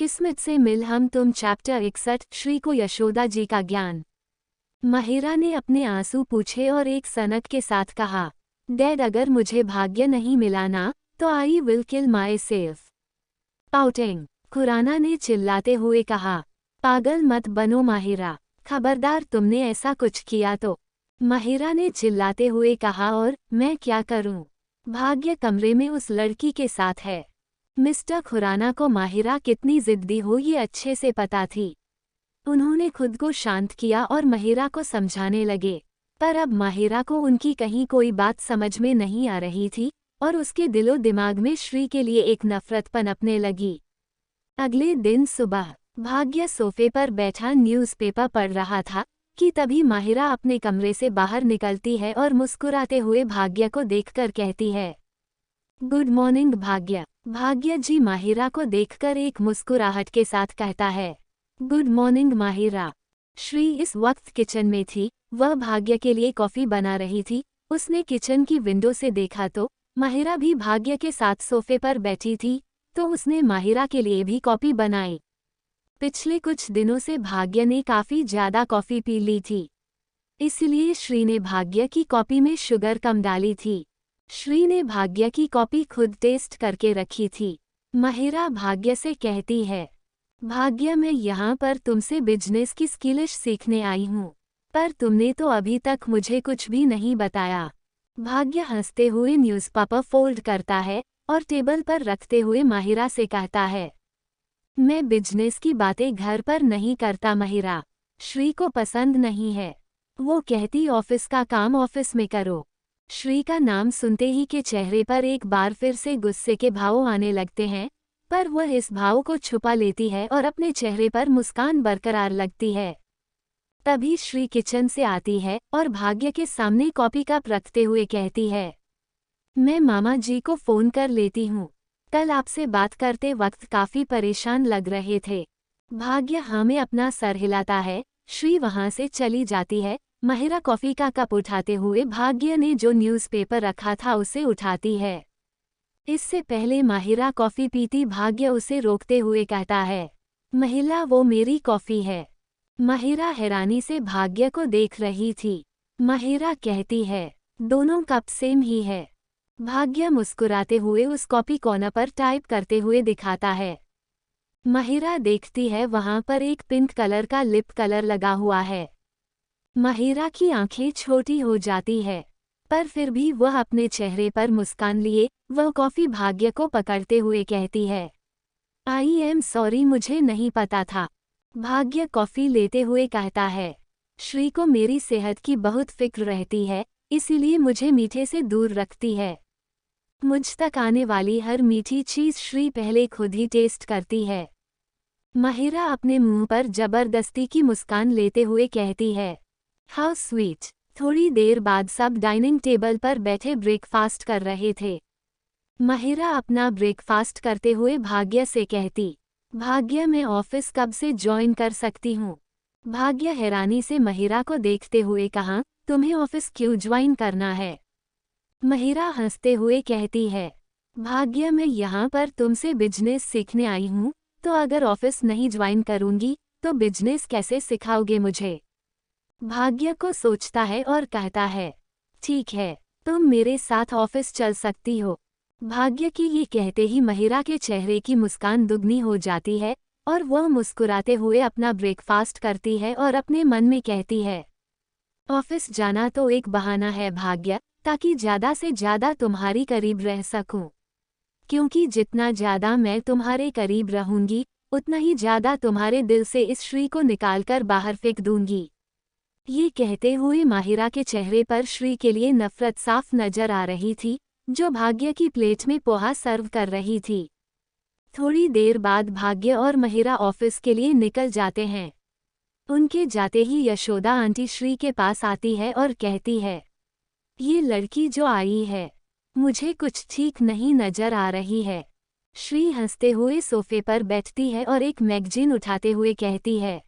किस्मत से मिल हम तुम चैप्टर 61 श्री को यशोदा जी का ज्ञान। माहिरा ने अपने आंसू पूछे और एक सनक के साथ कहा, डैड अगर मुझे भाग्य नहीं मिला ना तो I will kill myself. Pouting. Khurana ने चिल्लाते हुए कहा, पागल मत बनो माहिरा, खबरदार तुमने ऐसा कुछ किया तो। माहिरा ने चिल्लाते हुए कहा, और मैं क्या करूं? भाग्य कमरे में उस लड़की के साथ है। मिस्टर खुराना को माहिरा कितनी जिद्दी हो ये अच्छे से पता थी। उन्होंने खुद को शांत किया और माहिरा को समझाने लगे, पर अब माहिरा को उनकी कहीं कोई बात समझ में नहीं आ रही थी और उसके दिलो दिमाग में श्री के लिए एक नफरत पनपने लगी। अगले दिन सुबह भाग्य सोफे पर बैठा न्यूज़पेपर पढ़ रहा था कि तभी माहिरा अपने कमरे से बाहर निकलती है और मुस्कुराते हुए भाग्य को देखकर कहती है, गुड मॉर्निंग भाग्य। भाग्य जी माहिरा को देखकर एक मुस्कुराहट के साथ कहता है, गुड मॉर्निंग माहिरा। श्री इस वक्त किचन में थी, वह भाग्य के लिए कॉफ़ी बना रही थी। उसने किचन की विंडो से देखा तो माहिरा भी भाग्य के साथ सोफे पर बैठी थी, तो उसने माहिरा के लिए भी कॉफ़ी बनाई। पिछले कुछ दिनों से भाग्य ने काफ़ी ज़्यादा कॉफ़ी पी ली थी, इसलिए श्री ने भाग्य की कॉफ़ी में शुगर कम डाली थी। श्री ने भाग्य की कॉफ़ी खुद टेस्ट करके रखी थी। माहिरा भाग्य से कहती है, भाग्य मैं यहाँ पर तुमसे बिजनेस की स्किल्स सीखने आई हूँ, पर तुमने तो अभी तक मुझे कुछ भी नहीं बताया। भाग्य हंसते हुए न्यूज़पेपर फोल्ड करता है और टेबल पर रखते हुए माहिरा से कहता है, मैं बिजनेस की बातें घर पर नहीं करता माहिरा, श्री को पसंद नहीं है। वो कहती ऑफिस का काम ऑफिस में करो। श्री का नाम सुनते ही के चेहरे पर एक बार फिर से गुस्से के भाव आने लगते हैं, पर वह इस भाव को छुपा लेती है और अपने चेहरे पर मुस्कान बरकरार लगती है। तभी श्री किचन से आती है और भाग्य के सामने कॉफ़ी कप रखते हुए कहती है, मैं मामा जी को फ़ोन कर लेती हूँ, कल आपसे बात करते वक्त काफ़ी परेशान लग रहे थे। भाग्य हाँ में अपना सर हिलाता है। श्री वहाँ से चली जाती है। माहिरा कॉफ़ी का कप उठाते हुए भाग्य ने जो न्यूज़पेपर रखा था उसे उठाती है। इससे पहले माहिरा कॉफ़ी पीती भाग्य उसे रोकते हुए कहता है, महिला वो मेरी कॉफ़ी है। माहिरा हैरानी से भाग्य को देख रही थी। माहिरा कहती है, दोनों कप सेम ही है। भाग्य मुस्कुराते हुए उस कॉपी कोना पर टाइप करते हुए दिखाता है। माहिरा देखती है वहाँ पर एक पिंक कलर का लिप कलर लगा हुआ है। माहिरा की आंखें छोटी हो जाती है, पर फिर भी वह अपने चेहरे पर मुस्कान लिए वह कॉफ़ी भाग्य को पकड़ते हुए कहती है, आई एम सॉरी मुझे नहीं पता था। भाग्य कॉफ़ी लेते हुए कहता है, श्री को मेरी सेहत की बहुत फिक्र रहती है, इसीलिए मुझे मीठे से दूर रखती है। मुझ तक आने वाली हर मीठी चीज़ श्री पहले खुद ही टेस्ट करती है। माहिरा अपने मुंह पर जबरदस्ती की मुस्कान लेते हुए कहती है, हाउ स्वीट। थोड़ी देर बाद सब डाइनिंग टेबल पर बैठे ब्रेकफास्ट कर रहे थे। माहिरा अपना ब्रेकफास्ट करते हुए भाग्य से कहती, भाग्य मैं ऑफिस कब से ज्वाइन कर सकती हूँ? भाग्य हैरानी से माहिरा को देखते हुए कहा, तुम्हें ऑफिस क्यों ज्वाइन करना है? माहिरा हंसते हुए कहती है, भाग्य मैं यहाँ पर तुमसे बिजनेस सीखने आई हूँ, तो अगर ऑफिस नहीं ज्वाइन करूँगी तो बिजनेस कैसे सिखाओगे मुझे? भाग्य को सोचता है और कहता है, ठीक है, तुम मेरे साथ ऑफिस चल सकती हो। भाग्य की ये कहते ही माहिरा के चेहरे की मुस्कान दुगनी हो जाती है और वह मुस्कुराते हुए अपना ब्रेकफास्ट करती है और अपने मन में कहती है, ऑफिस जाना तो एक बहाना है भाग्य, ताकि ज़्यादा से ज़्यादा तुम्हारी करीब रह सकूं। क्योंकि जितना ज़्यादा मैं तुम्हारे करीब रहूंगी उतना ही ज़्यादा तुम्हारे दिल से इस श्री को निकालकर बाहर फेंक दूंगी। ये कहते हुए माहिरा के चेहरे पर श्री के लिए नफरत साफ नजर आ रही थी, जो भाग्य की प्लेट में पोहा सर्व कर रही थी। थोड़ी देर बाद भाग्य और माहिरा ऑफिस के लिए निकल जाते हैं। उनके जाते ही यशोदा आंटी श्री के पास आती है और कहती है, ये लड़की जो आई है, मुझे कुछ ठीक नहीं नजर आ रही है। श्री हंसते हुए सोफे पर बैठती है और एक मैगजीन उठाते हुए कहती है,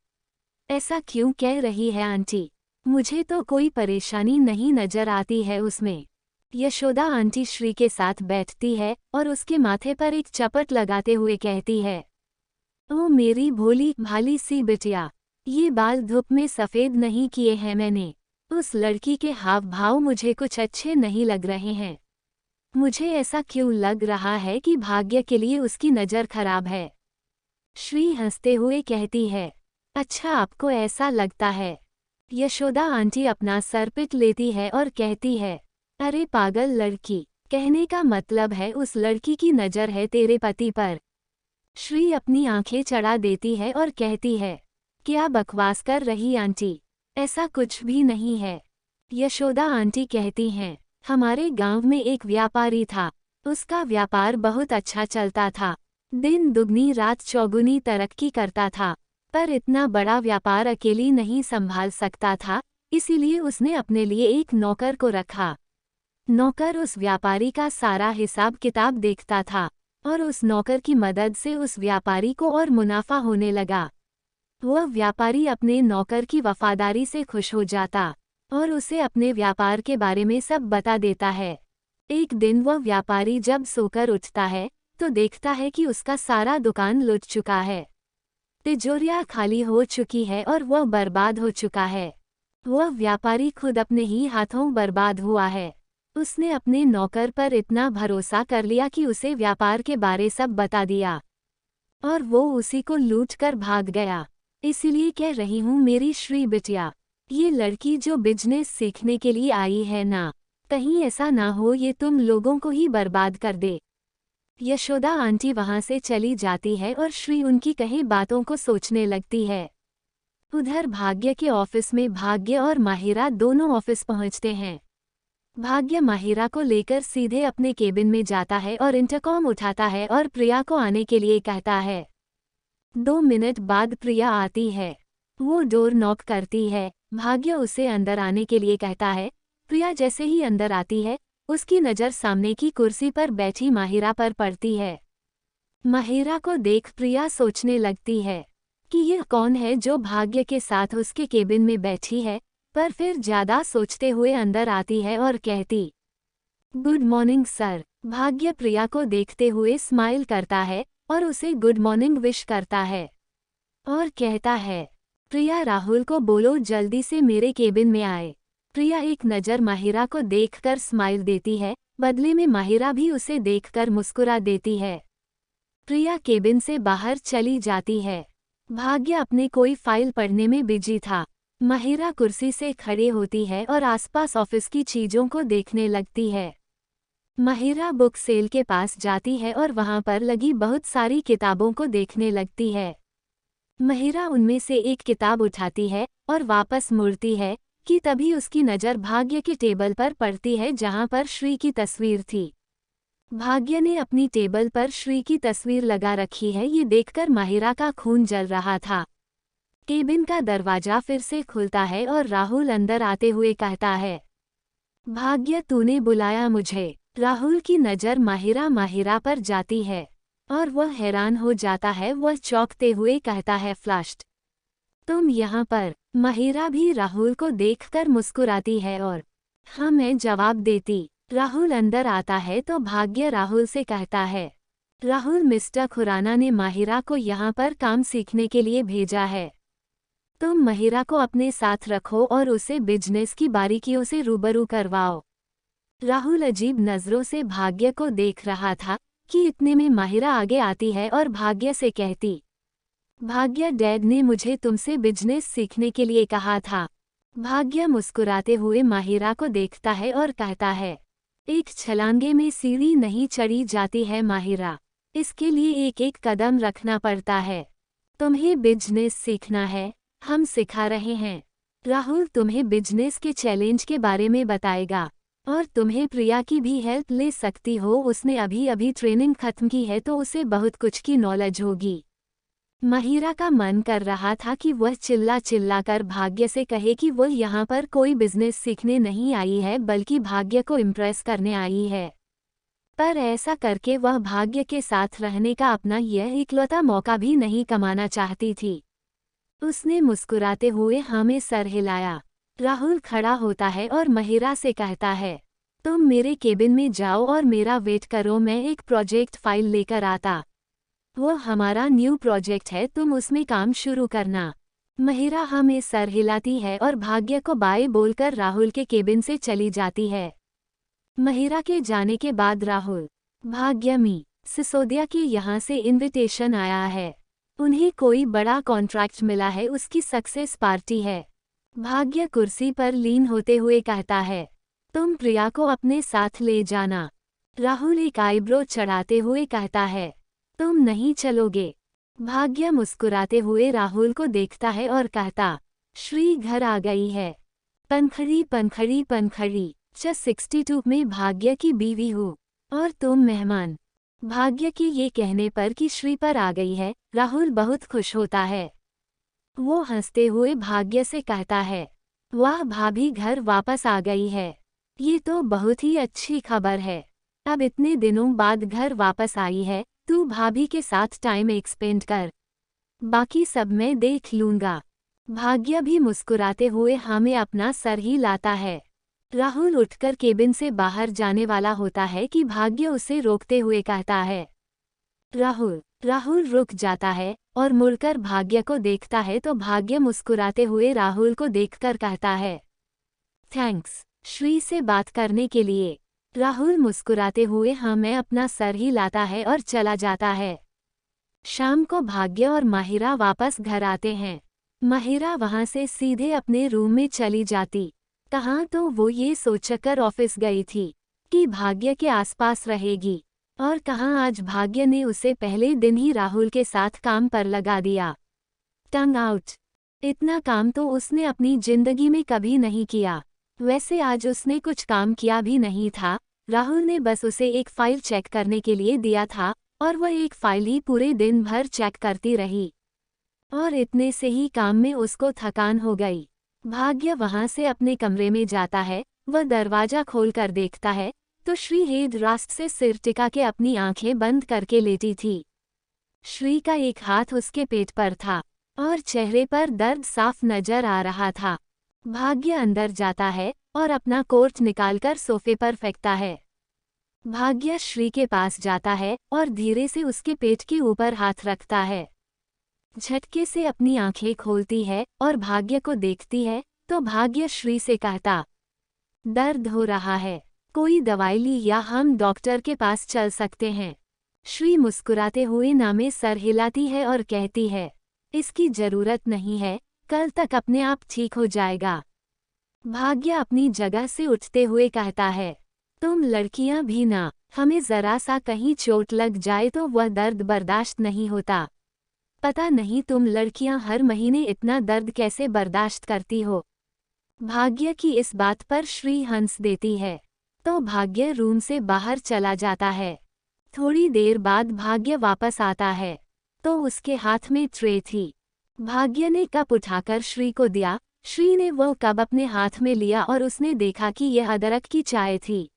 ऐसा क्यों कह रही है आंटी? मुझे तो कोई परेशानी नहीं नजर आती है उसमें। यशोदा आंटी श्री के साथ बैठती है और उसके माथे पर एक चपट लगाते हुए कहती है, ओ मेरी भोली भाली सी बिटिया, ये बाल धूप में सफ़ेद नहीं किए हैं मैंने। उस लड़की के हाव भाव मुझे कुछ अच्छे नहीं लग रहे हैं। मुझे ऐसा क्यों लग रहा है कि भाग्य के लिए उसकी नज़र खराब है। श्री हंसते हुए कहती है, अच्छा आपको ऐसा लगता है। यशोदा आंटी अपना सर पीट लेती है और कहती है, अरे पागल लड़की, कहने का मतलब है उस लड़की की नज़र है तेरे पति पर। श्री अपनी आंखें चढ़ा देती है और कहती है, क्या बकवास कर रही आंटी, ऐसा कुछ भी नहीं है। यशोदा आंटी कहती हैं, हमारे गांव में एक व्यापारी था, उसका व्यापार बहुत अच्छा चलता था, दिन दुगनी रात चौगुनी तरक्की करता था, पर इतना बड़ा व्यापार अकेली नहीं संभाल सकता था, इसीलिए उसने अपने लिए एक नौकर को रखा। नौकर उस व्यापारी का सारा हिसाब किताब देखता था और उस नौकर की मदद से उस व्यापारी को और मुनाफा होने लगा। वह व्यापारी अपने नौकर की वफादारी से खुश हो जाता और उसे अपने व्यापार के बारे में सब बता देता है। एक दिन वह व्यापारी जब सोकर उठता है तो देखता है कि उसका सारा दुकान लुट चुका है, तिजोरियां खाली हो चुकी है और वह बर्बाद हो चुका है। वह व्यापारी खुद अपने ही हाथों बर्बाद हुआ है। उसने अपने नौकर पर इतना भरोसा कर लिया कि उसे व्यापार के बारे सब बता दिया और वो उसी को लूट कर भाग गया। इसीलिए कह रही हूँ मेरी श्री बिटिया, ये लड़की जो बिजनेस सीखने के लिए आई है ना, कहीं ऐसा ना हो ये तुम लोगों को ही बर्बाद कर दे। यशोदा आंटी वहां से चली जाती है और श्री उनकी कही बातों को सोचने लगती है। उधर भाग्य के ऑफिस में भाग्य और माहिरा दोनों ऑफिस पहुंचते हैं। भाग्य माहिरा को लेकर सीधे अपने केबिन में जाता है और इंटरकॉम उठाता है और प्रिया को आने के लिए कहता है। 2 मिनट बाद प्रिया आती है। वो डोर नॉक करती है। भाग्य उसे अंदर आने के लिए कहता है। प्रिया जैसे ही अंदर आती है उसकी नज़र सामने की कुर्सी पर बैठी माहिरा पर पड़ती है। माहिरा को देख प्रिया सोचने लगती है कि यह कौन है जो भाग्य के साथ उसके केबिन में बैठी है, पर फिर ज़्यादा सोचते हुए अंदर आती है और कहती, गुड मॉर्निंग सर। भाग्य प्रिया को देखते हुए स्माइल करता है और उसे गुड मॉर्निंग विश करता है और कहता है, प्रिया राहुल को बोलो जल्दी से मेरे केबिन में आए। प्रिया एक नज़र माहिरा को देखकर स्माइल देती है, बदले में माहिरा भी उसे देखकर मुस्कुरा देती है। प्रिया केबिन से बाहर चली जाती है। भाग्य अपने कोई फाइल पढ़ने में बिजी था। माहिरा कुर्सी से खड़े होती है और आसपास ऑफिस की चीज़ों को देखने लगती है। माहिरा बुक सेल के पास जाती है और वहां पर लगी बहुत सारी किताबों को देखने लगती है। माहिरा उनमें से एक किताब उठाती है और वापस मुड़ती है कि तभी उसकी नज़र भाग्य के टेबल पर पड़ती है जहां पर श्री की तस्वीर थी। भाग्य ने अपनी टेबल पर श्री की तस्वीर लगा रखी है, ये देखकर माहिरा का खून जल रहा था। केबिन का दरवाजा फिर से खुलता है और राहुल अंदर आते हुए कहता है, भाग्य तूने बुलाया मुझे। राहुल की नज़र माहिरा पर जाती है और वह हैरान हो जाता है। वह चौंकते हुए कहता है, फ्लश्ड, तुम यहाँ पर। माहिरा भी राहुल को देखकर मुस्कुराती है और हाँ मैं जवाब देती। राहुल अंदर आता है तो भाग्य राहुल से कहता है, राहुल मिस्टर खुराना ने माहिरा को यहाँ पर काम सीखने के लिए भेजा है। तुम माहिरा को अपने साथ रखो और उसे बिजनेस की बारीकियों से रूबरू करवाओ। राहुल अजीब नज़रों से भाग्य को देख रहा था कि इतने में माहिरा आगे आती है और भाग्य से कहती, भाग्य डैड ने मुझे तुमसे बिजनेस सीखने के लिए कहा था। भाग्य मुस्कुराते हुए माहिरा को देखता है और कहता है, एक छलांगे में सीढ़ी नहीं चढ़ी जाती है माहिरा, इसके लिए एक एक कदम रखना पड़ता है। तुम्हें बिजनेस सीखना है, हम सिखा रहे हैं। राहुल तुम्हें बिजनेस के चैलेंज के बारे में बताएगा और तुम्हें प्रिया की भी हेल्प ले सकती हो। उसने अभी अभी ट्रेनिंग खत्म की है तो उसे बहुत कुछ की नॉलेज होगी। माहिरा का मन कर रहा था कि वह चिल्ला चिल्ला कर भाग्य से कहे कि वह यहाँ पर कोई बिजनेस सीखने नहीं आई है बल्कि भाग्य को इम्प्रेस करने आई है, पर ऐसा करके वह भाग्य के साथ रहने का अपना यह इकलौता मौका भी नहीं कमाना चाहती थी। उसने मुस्कुराते हुए हाँ में सर हिलाया। राहुल खड़ा होता है और माहिरा से कहता है, तुम मेरे केबिन में जाओ और मेरा वेट करो, मैं एक प्रोजेक्ट फाइल लेकर आता। वो हमारा न्यू प्रोजेक्ट है, तुम उसमें काम शुरू करना। महिरा हमें सर हिलाती है और भाग्य को बाय बोलकर राहुल के केबिन से चली जाती है। महिरा के जाने के बाद राहुल, भाग्यमी, सिसोदिया की यहाँ से इनविटेशन आया है। उन्हें कोई बड़ा कॉन्ट्रैक्ट मिला है, उसकी सक्सेस पार्टी है। भाग्य कुर्सी पर लीन होते हुए कहता है, तुम प्रिया को अपने साथ ले जाना। राहुल एक आईब्रो चढ़ाते हुए कहता है, तुम नहीं चलोगे। भाग्य मुस्कुराते हुए राहुल को देखता है और कहता, श्री घर आ गई है। पनखड़ी पनखड़ी पनखड़ी 62 में भाग्य की बीवी हूँ और तुम मेहमान। भाग्य की ये कहने पर कि श्री पर आ गई है, राहुल बहुत खुश होता है। वो हंसते हुए भाग्य से कहता है, वाह भाभी घर वापस आ गई है, ये तो बहुत ही अच्छी खबर है। अब इतने दिनों बाद घर वापस आई है, तू भाभी के साथ टाइम एक्सपेंड कर, बाकी सब मैं देख लूंगा। भाग्य भी मुस्कुराते हुए हमें अपना सर ही लाता है। राहुल उठकर केबिन से बाहर जाने वाला होता है कि भाग्य उसे रोकते हुए कहता है, राहुल रुक जाता है और मुड़कर भाग्य को देखता है तो भाग्य मुस्कुराते हुए राहुल को देखकर कहता है, थैंक्स श्री से बात करने के लिए। राहुल मुस्कुराते हुए हमें अपना सर ही लाता है और चला जाता है। शाम को भाग्य और माहिरा वापस घर आते हैं। माहिरा वहां से सीधे अपने रूम में चली जाती। कहाँ तो वो ये सोचकर ऑफिस गई थी कि भाग्य के आसपास रहेगी, और कहाँ आज भाग्य ने उसे पहले दिन ही राहुल के साथ काम पर लगा दिया। टंग आउट। इतना काम तो उसने अपनी जिंदगी में कभी नहीं किया। वैसे आज उसने कुछ काम किया भी नहीं था। राहुल ने बस उसे एक फाइल चेक करने के लिए दिया था और वह एक फाइल ही पूरे दिन भर चेक करती रही, और इतने से ही काम में उसको थकान हो गई। भाग्य वहां से अपने कमरे में जाता है। वह दरवाजा खोलकर देखता है तो श्री हेड रास्ट से सिर टिका के अपनी आंखें बंद करके लेटी थी। श्री का एक हाथ उसके पेट पर था और चेहरे पर दर्द साफ नजर आ रहा था। भाग्य अंदर जाता है और अपना कोट निकालकर सोफे पर फेंकता है। भाग्य श्री के पास जाता है और धीरे से उसके पेट के ऊपर हाथ रखता है। झटके से अपनी आंखें खोलती है और भाग्य को देखती है तो भाग्य श्री से कहता, दर्द हो रहा है, कोई दवाई ली या हम डॉक्टर के पास चल सकते हैं। श्री मुस्कुराते हुए नामे सर हिलाती है और कहती है, इसकी जरूरत नहीं है, कल तक अपने आप ठीक हो जाएगा। भाग्य अपनी जगह से उठते हुए कहता है, तुम लड़कियां भी ना, हमें जरा सा कहीं चोट लग जाए तो वह दर्द बर्दाश्त नहीं होता। पता नहीं तुम लड़कियां हर महीने इतना दर्द कैसे बर्दाश्त करती हो। भाग्य की इस बात पर श्री हंस देती है तो भाग्य रूम से बाहर चला जाता है। थोड़ी देर बाद भाग्य वापस आता है तो उसके हाथ में ट्रे थी। भाग्य ने कप उठाकर श्री को दिया। श्री ने वो कप अपने हाथ में लिया और उसने देखा कि यह अदरक की चाय थी।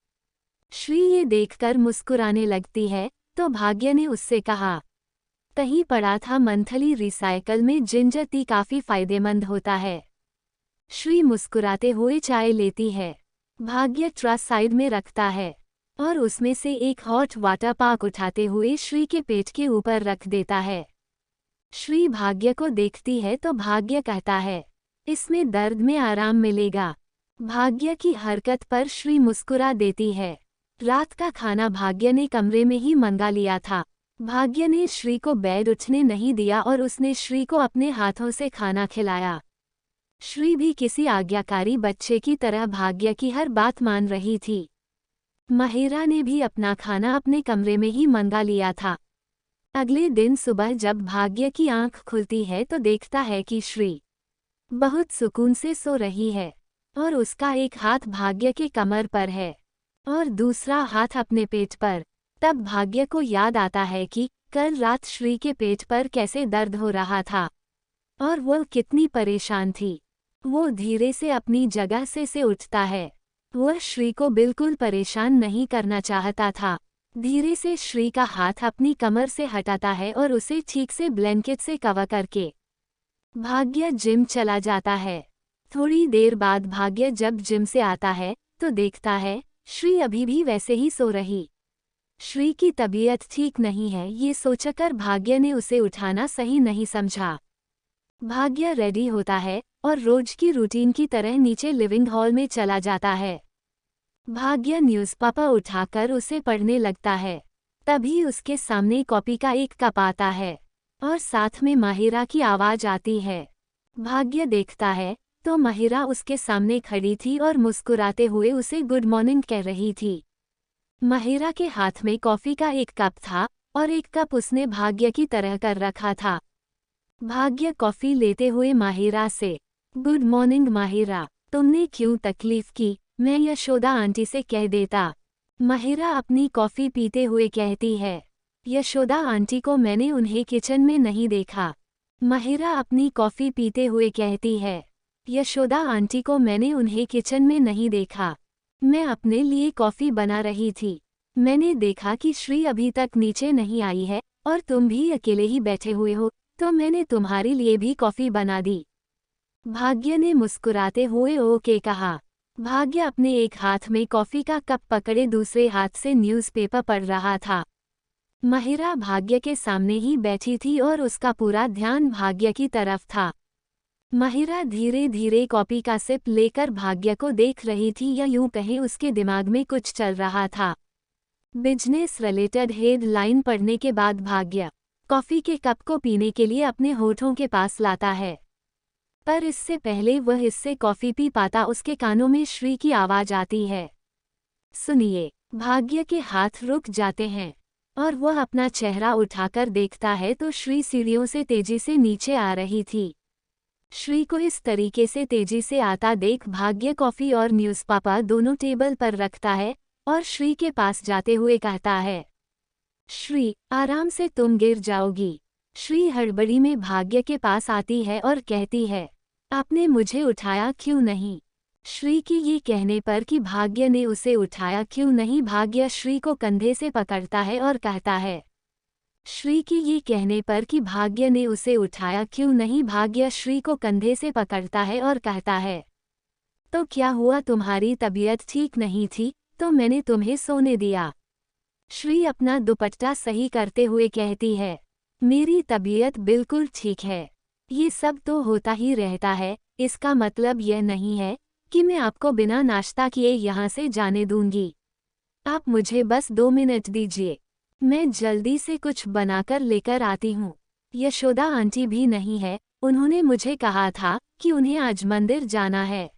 श्री ये देखकर मुस्कुराने लगती है तो भाग्य ने उससे कहा, कहीं पड़ा था मंथली रिसाइकल में जिंजर टी काफी फायदेमंद होता है। श्री मुस्कुराते हुए चाय लेती है। भाग्य ट्रस साइड में रखता है और उसमें से एक हॉट वाटर पाक उठाते हुए श्री के पेट के ऊपर रख देता है। श्री भाग्य को देखती है तो भाग्य कहता है, इसमें दर्द में आराम मिलेगा। भाग्य की हरकत पर श्री मुस्कुरा देती है। रात का खाना भाग्य ने कमरे में ही मंगा लिया था। भाग्य ने श्री को बेड उठने नहीं दिया और उसने श्री को अपने हाथों से खाना खिलाया। श्री भी किसी आज्ञाकारी बच्चे की तरह भाग्य की हर बात मान रही थी। महिरा ने भी अपना खाना अपने कमरे में ही मंगा लिया था। अगले दिन सुबह जब भाग्य की आंख खुलती है तो देखता है कि श्री बहुत सुकून से सो रही है और उसका एक हाथ भाग्य के कमर पर है और दूसरा हाथ अपने पेट पर। तब भाग्य को याद आता है कि कल रात श्री के पेट पर कैसे दर्द हो रहा था और वो कितनी परेशान थी। वो धीरे से अपनी जगह से उठता है। वह श्री को बिल्कुल परेशान नहीं करना चाहता था। धीरे से श्री का हाथ अपनी कमर से हटाता है और उसे ठीक से ब्लैंकेट से कवर करके भाग्य जिम चला जाता है। थोड़ी देर बाद भाग्य जब जिम से आता है तो देखता है श्री अभी भी वैसे ही सो रही। श्री की तबीयत ठीक नहीं है, ये सोचकर भाग्य ने उसे उठाना सही नहीं समझा। भाग्य रेडी होता है और रोज की रूटीन की तरह नीचे लिविंग हॉल में चला जाता है। भाग्य न्यूज़पेपर उठाकर उसे पढ़ने लगता है। तभी उसके सामने कॉपी का एक कप आता है और साथ में माहिरा की आवाज आती है। भाग्य देखता है तो माहिरा उसके सामने खड़ी थी और मुस्कुराते हुए उसे गुड मॉर्निंग कह रही थी। माहिरा के हाथ में कॉफी का एक कप था और एक कप उसने भाग्य की तरह कर रखा था। भाग्य कॉफी लेते हुए माहिरा से, गुड मॉर्निंग माहिरा, तुमने क्यों तकलीफ की, मैं यशोदा आंटी से कह देता। माहिरा अपनी कॉफी पीते हुए कहती है, यशोदा आंटी को मैंने उन्हें किचन में नहीं देखा। माहिरा अपनी कॉफी पीते हुए कहती है, यशोदा आंटी को मैंने उन्हें किचन में नहीं देखा। मैं अपने लिए कॉफी बना रही थी। मैंने देखा कि श्री अभी तक नीचे नहीं आई है और तुम भी अकेले ही बैठे हुए हो, तो मैंने तुम्हारे लिए भी कॉफी बना दी। भाग्य ने मुस्कुराते हुए ओके कहा। भाग्य अपने एक हाथ में कॉफी का कप पकड़े दूसरे हाथ से न्यूज़पेपर पढ़ रहा था। माहिरा भाग्य के सामने ही बैठी थी और उसका पूरा ध्यान भाग्य की तरफ था। माहिरा धीरे धीरे कॉपी का सिप लेकर भाग्य को देख रही थी, या यूं कहें उसके दिमाग में कुछ चल रहा था। बिजनेस रिलेटेड हेडलाइन पढ़ने के बाद भाग्य कॉफी के कप को पीने के लिए अपने होठों के पास लाता है, पर इससे पहले वह इससे कॉफी पी पाता उसके कानों में श्री की आवाज आती है, सुनिए। भाग्य के हाथ रुक जाते हैं और वह अपना चेहरा उठाकर देखता है तो श्री सीढ़ियों से तेजी से नीचे आ रही थी। श्री को इस तरीके से तेजी से आता देख भाग्य कॉफी और न्यूज़पेपर दोनों टेबल पर रखता है और श्री के पास जाते हुए कहता है, श्री आराम से, तुम गिर जाओगी। श्री हड़बड़ी में भाग्य के पास आती है और कहती है, आपने मुझे उठाया क्यों नहीं। श्री की ये कहने पर कि भाग्य ने उसे उठाया क्यों नहीं, भाग्य श्री को कंधे से पकड़ता है और कहता है, श्री की ये कहने पर कि भाग्य ने उसे उठाया क्यों नहीं, भाग्य श्री को कंधे से पकड़ता है और कहता है, तो क्या हुआ, तुम्हारी तबीयत ठीक नहीं थी तो मैंने तुम्हें सोने दिया। श्री अपना दुपट्टा सही करते हुए कहती है, मेरी तबीयत बिल्कुल ठीक है। ये सब तो होता ही रहता है, इसका मतलब यह नहीं है कि मैं आपको बिना नाश्ता किए यहाँ से जाने दूंगी। आप मुझे बस 2 मिनट दीजिए, मैं जल्दी से कुछ बनाकर लेकर आती हूँ। यशोदा आंटी भी नहीं है, उन्होंने मुझे कहा था कि उन्हें आज मंदिर जाना है।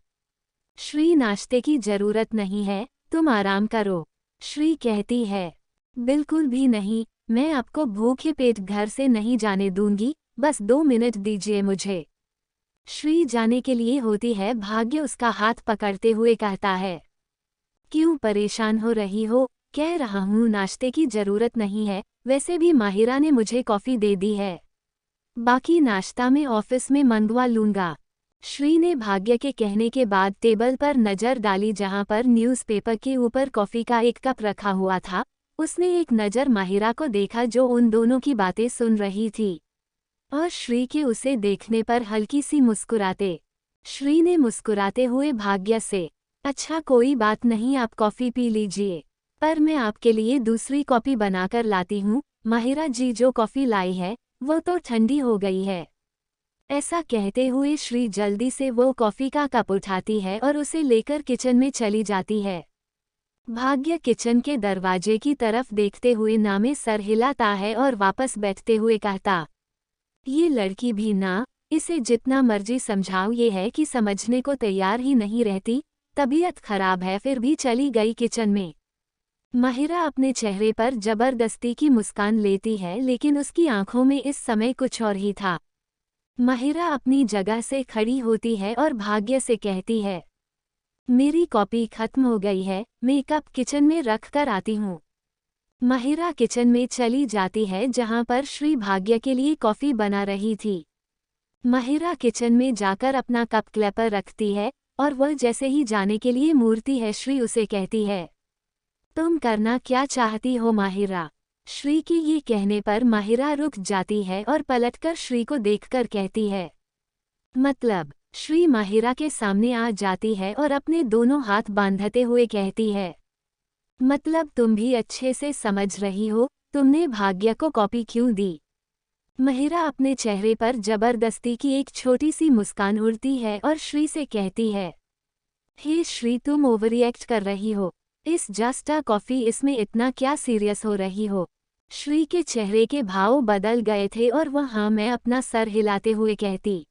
श्री नाश्ते की जरूरत नहीं है, तुम आराम करो। श्री कहती है, बिल्कुल भी नहीं, मैं आपको भूखे पेट घर से नहीं जाने दूंगी, बस 2 मिनट दीजिए मुझे। श्री जाने के लिए होती है, भाग्य उसका हाथ पकड़ते हुए कहता है, क्यों परेशान हो रही हो, कह रहा हूँ नाश्ते की जरूरत नहीं है, वैसे भी माहिरा ने मुझे कॉफी दे दी है, बाकी नाश्ता मैं ऑफिस में मंगवा लूंगा। श्री ने भाग्य के कहने के बाद टेबल पर नज़र डाली जहां पर न्यूज़पेपर के ऊपर कॉफी का एक कप रखा हुआ था। उसने एक नज़र माहिरा को देखा जो उन दोनों की बातें सुन रही थी और श्री के उसे देखने पर हल्की सी मुस्कुराते। श्री ने मुस्कुराते हुए भाग्य से, अच्छा कोई बात नहीं, आप कॉफ़ी पी लीजिए, पर मैं आपके लिए दूसरी कॉफ़ी बनाकर लाती हूँ। माहिरा जी जो कॉफ़ी लाई है वो तो ठंडी हो गई है। ऐसा कहते हुए श्री जल्दी से वो कॉफ़ी का कप उठाती है और उसे लेकर किचन में चली जाती है। भाग्य किचन के दरवाजे की तरफ देखते हुए ना में सर हिलाता है और वापस बैठते हुए कहता, ये लड़की भी ना, इसे जितना मर्जी समझाओ ये है कि समझने को तैयार ही नहीं रहती, तबीयत खराब है फिर भी चली गई किचन में। माहिरा अपने चेहरे पर जबरदस्ती की मुस्कान लेती है, लेकिन उसकी आंखों में इस समय कुछ और ही था। माहिरा अपनी जगह से खड़ी होती है और भाग्य से कहती है, मेरी कॉपी खत्म हो गई है, मैं कप किचन में रख कर आती हूँ। माहिरा किचन में चली जाती है जहाँ पर श्री भाग्य के लिए कॉफ़ी बना रही थी। माहिरा किचन में जाकर अपना कप क्लैपर रखती है और वह जैसे ही जाने के लिए मुड़ती है श्री उसे कहती है, तुम करना क्या चाहती हो माहिरा। श्री की ये कहने पर माहिरा रुक जाती है और पलटकर श्री को देखकर कहती है, मतलब। श्री माहिरा के सामने आ जाती है और अपने दोनों हाथ बांधते हुए कहती है, मतलब तुम भी अच्छे से समझ रही हो, तुमने भाग्य को कॉपी क्यों दी। महिरा अपने चेहरे पर जबरदस्ती की एक छोटी सी मुस्कान उड़ती है और श्री से कहती है, हे श्री, तुम ओवररिएक्ट कर रही हो। इस जस्ट अ कॉफी, इसमें इतना क्या सीरियस हो रही हो। श्री के चेहरे के भाव बदल गए थे और वह हाँ मैं अपना सर हिलाते हुए कहती,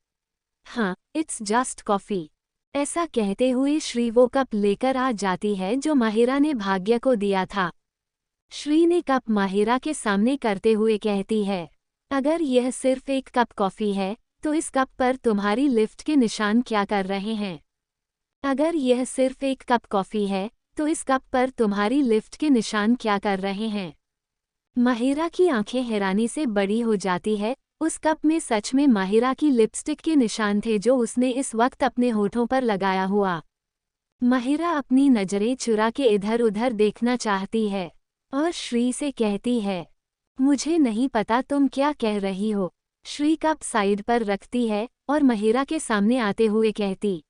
हाँ इट्स जस्ट कॉफी। ऐसा कहते हुए श्री वो कप लेकर आ जाती है जो माहिरा ने भाग्य को दिया था। श्री ने कप माहिरा के सामने करते हुए कहती है, अगर यह सिर्फ एक कप कॉफी है तो इस कप पर तुम्हारी लिफ्ट के निशान क्या कर रहे हैं। अगर यह सिर्फ एक कप कॉफी है तो इस कप पर तुम्हारी लिफ्ट के निशान क्या कर रहे हैं। माहिरा की आंखें हैरानी से बड़ी हो जाती है। उस कप में सच में माहिरा की लिपस्टिक के निशान थे जो उसने इस वक्त अपने होठों पर लगाया हुआ। माहिरा अपनी नजरें चुरा के इधर उधर देखना चाहती है और श्री से कहती है, मुझे नहीं पता तुम क्या कह रही हो। श्री कप साइड पर रखती है और माहिरा के सामने आते हुए कहती,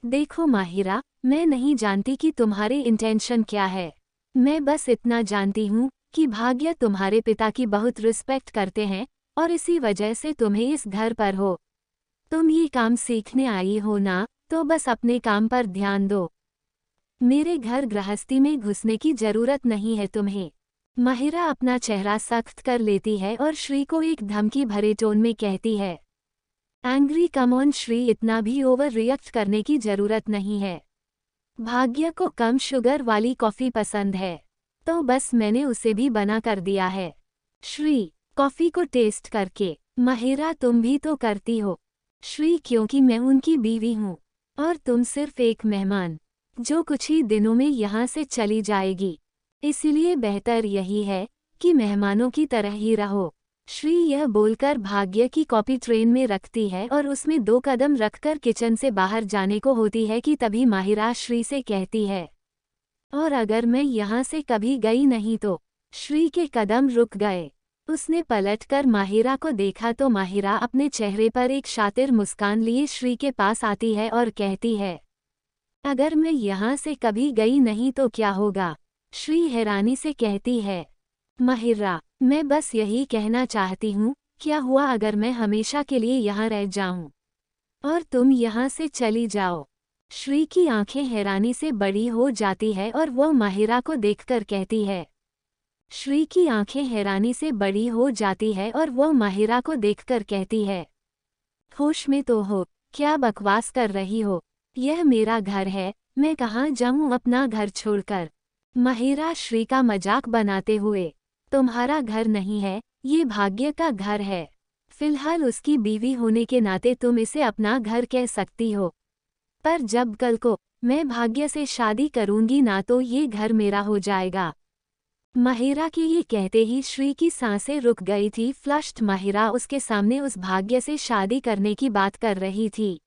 देखो माहिरा, मैं नहीं जानती कि तुम्हारे इंटेंशन क्या है। मैं बस इतना जानती हूँ कि भाग्य तुम्हारे पिता की बहुत रिस्पेक्ट करते हैं और इसी वजह से तुम्हें इस घर पर हो। तुम ये काम सीखने आई हो ना, तो बस अपने काम पर ध्यान दो। मेरे घर गृहस्थी में घुसने की जरूरत नहीं है तुम्हें। माहिरा अपना चेहरा सख्त कर लेती है और श्री को एक धमकी भरे टोन में कहती है, एंग्री कम ऑन श्री, इतना भी ओवर रिएक्ट करने की जरूरत नहीं है। भाग्य को कम शुगर वाली कॉफ़ी पसंद है तो बस मैंने उसे भी बना कर दिया है। श्री, कॉफ़ी को टेस्ट करके। माहिरा, तुम भी तो करती हो। श्री, क्योंकि मैं उनकी बीवी हूँ और तुम सिर्फ एक मेहमान जो कुछ ही दिनों में यहाँ से चली जाएगी, इसलिए बेहतर यही है कि मेहमानों की तरह ही रहो। श्री यह बोलकर भाग्य की कॉपी ट्रेन में रखती है और उसमें 2 कदम रखकर किचन से बाहर जाने को होती है कि तभी माहिरा श्री से कहती है, और अगर मैं यहाँ से कभी गई नहीं तो। श्री के कदम रुक गए। उसने पलटकर माहिरा को देखा तो माहिरा अपने चेहरे पर एक शातिर मुस्कान लिए श्री के पास आती है और कहती है, अगर मैं यहाँ से कभी गई नहीं तो क्या होगा। श्री हैरानी से कहती है, माहिरा, मैं बस यही कहना चाहती हूँ, क्या हुआ अगर मैं हमेशा के लिए यहाँ रह जाऊँ और तुम यहाँ से चली जाओ। श्री की आंखें हैरानी से बड़ी हो जाती है और वह माहिरा को देखकर कहती है, श्री की आंखें हैरानी से बड़ी हो जाती है और वह माहिरा को देखकर कहती है, होश में तो हो, क्या बकवास कर रही हो। यह मेरा घर है, मैं कहाँ जाऊँ अपना घर छोड़कर। माहिरा श्री का मजाक बनाते हुए, तुम्हारा घर नहीं है, ये भाग्य का घर है। फिलहाल उसकी बीवी होने के नाते तुम इसे अपना घर कह सकती हो, पर जब कल को मैं भाग्य से शादी करूंगी ना तो ये घर मेरा हो जाएगा। माहिरा के ये कहते ही श्री की सांसें रुक गई थी। फ्लश्ड माहिरा उसके सामने उस भाग्य से शादी करने की बात कर रही थी।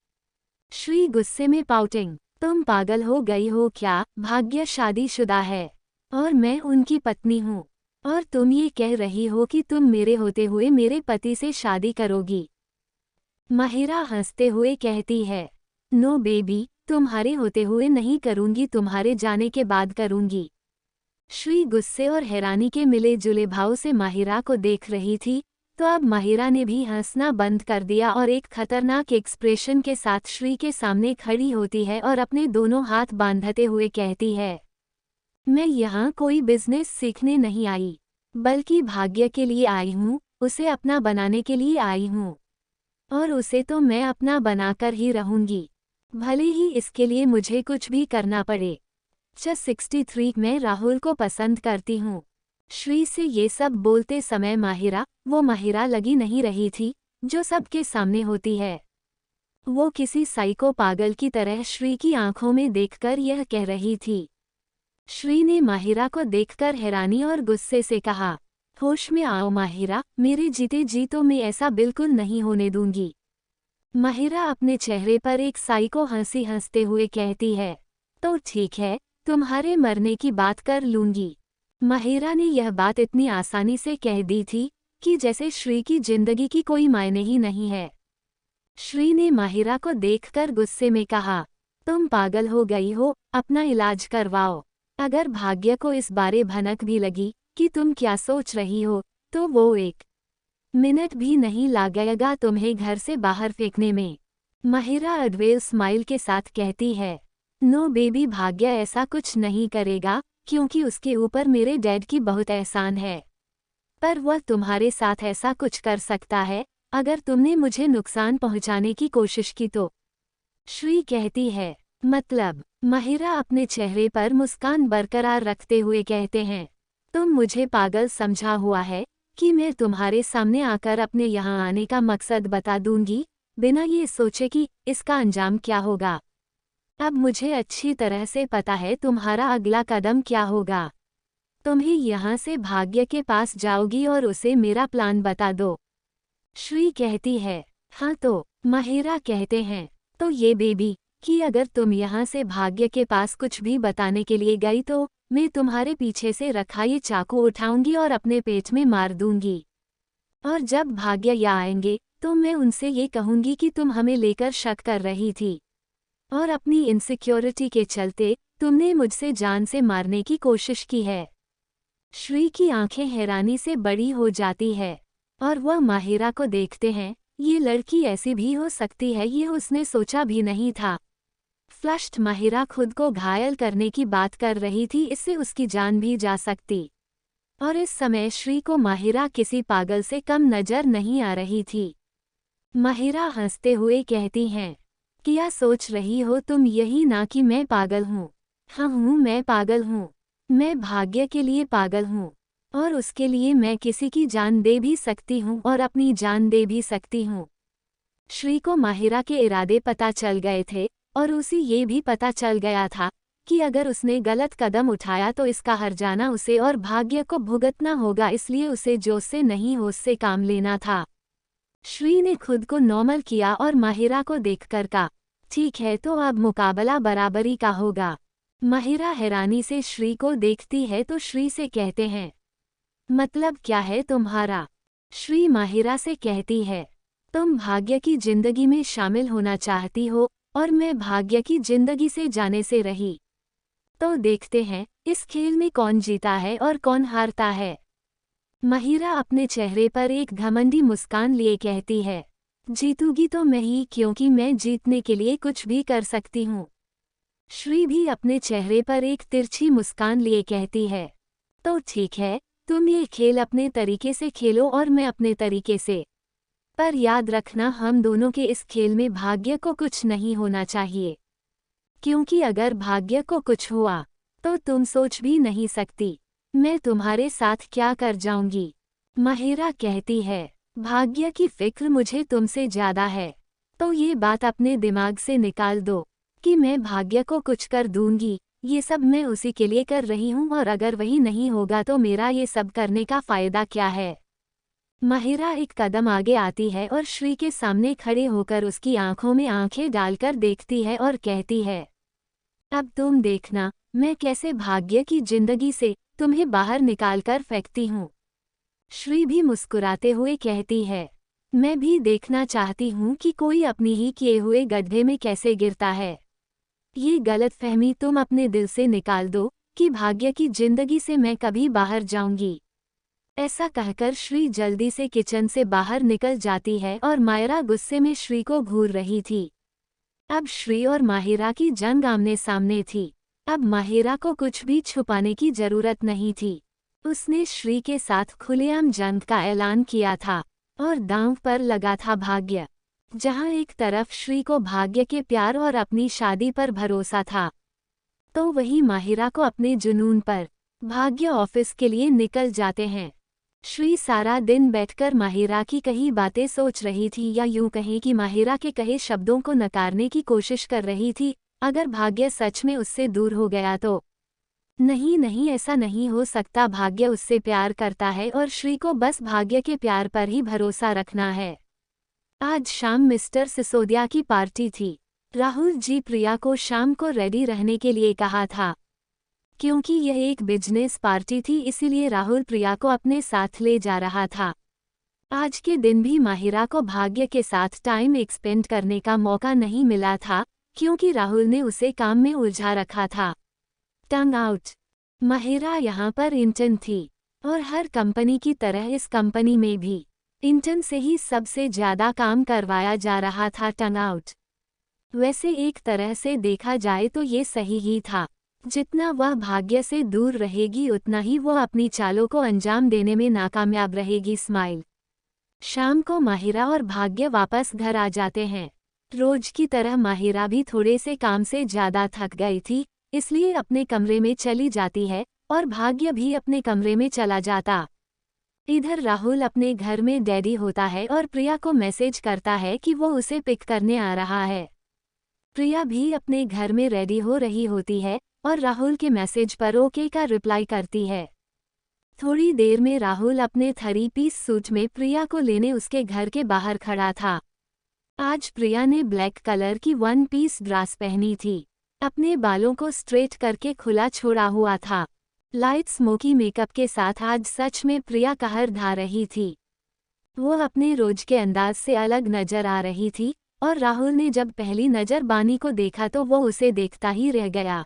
श्री गुस्से में पाउटिंग, तुम पागल हो गई हो क्या। भाग्य शादीशुदा है और मैं उनकी पत्नी हूँ और तुम ये कह रही हो कि तुम मेरे होते हुए मेरे पति से शादी करोगी। माहिरा हंसते हुए कहती है, नो बेबी, तुम्हारे होते हुए नहीं करूंगी, तुम्हारे जाने के बाद करूंगी। श्री गुस्से और हैरानी के मिले जुले भाव से माहिरा को देख रही थी, तो अब माहिरा ने भी हंसना बंद कर दिया और एक खतरनाक एक्सप्रेशन के साथ श्री के सामने खड़ी होती है और अपने दोनों हाथ बांधते हुए कहती है, मैं यहाँ कोई बिजनेस सीखने नहीं आई, बल्कि भाग्य के लिए आई हूँ, उसे अपना बनाने के लिए आई हूँ और उसे तो मैं अपना बनाकर ही रहूंगी, भले ही इसके लिए मुझे कुछ भी करना पड़े। 63 मैं राहुल को पसंद करती हूँ। श्री से ये सब बोलते समय माहिरा, वो माहिरा लगी नहीं रही थी जो सबके सामने होती है। वो किसी साइको पागल की तरह श्री की आंखों में देखकर यह कह रही थी। श्री ने माहिरा को देखकर हैरानी और गुस्से से कहा, होश में आओ माहिरा, मेरे जीते जी तो मैं ऐसा बिल्कुल नहीं होने दूंगी। माहिरा अपने चेहरे पर एक साइको हंसी हंसते हुए कहती है, तो ठीक है, तुम्हारे मरने की बात कर लूंगी। माहिरा ने यह बात इतनी आसानी से कह दी थी कि जैसे श्री की जिंदगी की कोई मायने ही नहीं है। श्री ने माहिरा को देखकर गुस्से में कहा, तुम पागल हो गई हो, अपना इलाज करवाओ। अगर भाग्य को इस बारे भनक भी लगी कि तुम क्या सोच रही हो, तो वो 1 मिनट भी नहीं लगेगा तुम्हें घर से बाहर फेंकने में। माहिरा अडवेल स्माइल के साथ कहती है, नो बेबी, भाग्य ऐसा कुछ नहीं करेगा क्योंकि उसके ऊपर मेरे डैड की बहुत एहसान है। पर वह तुम्हारे साथ ऐसा कुछ कर सकता है अगर तुमने मुझे नुकसान पहुंचाने की कोशिश की तो। श्री कहती है, मतलब? माहिरा अपने चेहरे पर मुस्कान बरकरार रखते हुए कहते हैं, तुम मुझे पागल समझा हुआ है कि मैं तुम्हारे सामने आकर अपने यहाँ आने का मकसद बता दूंगी बिना ये सोचे कि इसका अंजाम क्या होगा। अब मुझे अच्छी तरह से पता है तुम्हारा अगला कदम क्या होगा। तुम्हें यहाँ से भाग्य के पास जाओगी और उसे मेरा प्लान बता दो। श्री कहती है, हाँ तो? माहिरा कहते हैं, तो ये बेबी कि अगर तुम यहाँ से भाग्य के पास कुछ भी बताने के लिए गई तो मैं तुम्हारे पीछे से रखा ये चाकू उठाऊंगी और अपने पेट में मार दूंगी। और जब भाग्य यहाँ आएंगे तो मैं उनसे ये कहूंगी कि तुम हमें लेकर शक कर रही थी और अपनी इनसिक्योरिटी के चलते तुमने मुझसे जान से मारने की कोशिश की है। श्री की आंखें हैरानी से बड़ी हो जाती है और वह माहिरा को देखते हैं। ये लड़की ऐसी भी हो सकती है, ये उसने सोचा भी नहीं था। फ्लश्ड माहिरा खुद को घायल करने की बात कर रही थी, इससे उसकी जान भी जा सकती। और इस समय श्री को माहिरा किसी पागल से कम नजर नहीं आ रही थी। माहिरा हंसते हुए कहती हैं, क्या सोच रही हो तुम? यही ना कि मैं पागल हूँ। हाँ हूँ, मैं पागल हूँ। मैं भाग्य के लिए पागल हूँ और उसके लिए मैं किसी की जान दे भी सकती हूँ और अपनी जान दे भी सकती हूँ। श्री को माहिरा के इरादे पता चल गए थे और उसे ये भी पता चल गया था कि अगर उसने गलत कदम उठाया तो इसका हर्जाना उसे और भाग्य को भुगतना होगा, इसलिए उसे जोश से नहीं होश से काम लेना था। श्री ने खुद को नॉर्मल किया और माहिरा को देखकर कहा, ठीक है तो अब मुकाबला बराबरी का होगा। माहिरा हैरानी से श्री को देखती है तो श्री से कहते हैं, मतलब क्या है तुम्हारा? श्री माहिरा से कहती है, तुम भाग्य की जिंदगी में शामिल होना चाहती हो और मैं भाग्य की जिंदगी से जाने से रही। तो देखते हैं इस खेल में कौन जीता है और कौन हारता है। माहिरा अपने चेहरे पर एक घमंडी मुस्कान लिए कहती है, जीतूगी तो मैं ही, क्योंकि मैं जीतने के लिए कुछ भी कर सकती हूँ। श्री भी अपने चेहरे पर एक तिरछी मुस्कान लिए कहती है, तो ठीक है, तुम ये खेल अपने तरीके से खेलो और मैं अपने तरीके से। पर याद रखना, हम दोनों के इस खेल में भाग्य को कुछ नहीं होना चाहिए, क्योंकि अगर भाग्य को कुछ हुआ तो तुम सोच भी नहीं सकती मैं तुम्हारे साथ क्या कर जाऊंगी। माहिरा कहती है, भाग्य की फिक्र मुझे तुमसे ज्यादा है, तो ये बात अपने दिमाग से निकाल दो कि मैं भाग्य को कुछ कर दूंगी। ये सब मैं उसी के लिए कर रही हूँ और अगर वही नहीं होगा तो मेरा ये सब करने का फायदा क्या है। माहिरा एक कदम आगे आती है और श्री के सामने खड़े होकर उसकी आंखों में आंखें डालकर देखती है और कहती है, अब तुम देखना मैं कैसे भाग्य की जिंदगी से तुम्हें बाहर निकालकर फेंकती हूँ। श्री भी मुस्कुराते हुए कहती है, मैं भी देखना चाहती हूँ कि कोई अपनी ही किए हुए गड्ढे में कैसे गिरता है। ये गलतफहमी तुम अपने दिल से निकाल दो कि भाग्य की जिंदगी से मैं कभी बाहर जाऊंगी। ऐसा कहकर श्री जल्दी से किचन से बाहर निकल जाती है और मायरा गुस्से में श्री को घूर रही थी। अब श्री और माहिरा की जंग आमने सामने थी। अब माहिरा को कुछ भी छुपाने की जरूरत नहीं थी। उसने श्री के साथ खुलेआम जंग का ऐलान किया था और दांव पर लगा था भाग्य। जहां एक तरफ श्री को भाग्य के प्यार और अपनी शादी पर भरोसा था, तो वहीं माहिरा को अपने जुनून पर। भाग्य ऑफिस के लिए निकल जाते हैं। श्री सारा दिन बैठकर माहिरा की कही बातें सोच रही थी, या यूं कहें कि माहिरा के कहे शब्दों को नकारने की कोशिश कर रही थी। अगर भाग्य सच में उससे दूर हो गया तो नहीं नहीं, ऐसा नहीं हो सकता। भाग्य उससे प्यार करता है और श्री को बस भाग्य के प्यार पर ही भरोसा रखना है। आज शाम मिस्टर सिसोदिया की पार्टी थी। राहुल जी प्रिया को शाम को रेडी रहने के लिए कहा था। क्योंकि यह एक बिजनेस पार्टी थी, इसीलिए राहुल प्रिया को अपने साथ ले जा रहा था। आज के दिन भी माहिरा को भाग्य के साथ टाइम एक्सपेंड करने का मौका नहीं मिला था, क्योंकि राहुल ने उसे काम में उलझा रखा था। टंग आउट। माहिरा यहाँ पर इंटर्न थी और हर कंपनी की तरह इस कंपनी में भी इंटर्न से ही सबसे ज्यादा काम करवाया जा रहा था। टर्न आउट वैसे एक तरह से देखा जाए तो ये सही ही था। जितना वह भाग्य से दूर रहेगी उतना ही वो अपनी चालों को अंजाम देने में नाकामयाब रहेगी। स्माइल। शाम को माहिरा और भाग्य वापस घर आ जाते हैं। रोज की तरह माहिरा भी थोड़े से काम से ज्यादा थक गई थी, इसलिए अपने कमरे में चली जाती है और भाग्य भी अपने कमरे में चला जाता। इधर राहुल अपने घर में डैडी होता है और प्रिया को मैसेज करता है कि वो उसे पिक करने आ रहा है। प्रिया भी अपने घर में रेडी हो रही होती है और राहुल के मैसेज पर ओके का रिप्लाई करती है। थोड़ी देर में राहुल अपने 3 पीस सूट में प्रिया को लेने उसके घर के बाहर खड़ा था। आज प्रिया ने ब्लैक कलर की 1 पीस ड्रेस पहनी थी। अपने बालों को स्ट्रेट करके खुला छोड़ा हुआ था। लाइट स्मोकी मेकअप के साथ आज सच में प्रिया कहर ढा रही थी। वो अपने रोज के अंदाज से अलग नजर आ रही थी और राहुल ने जब पहली नजर बानी को देखा तो वो उसे देखता ही रह गया।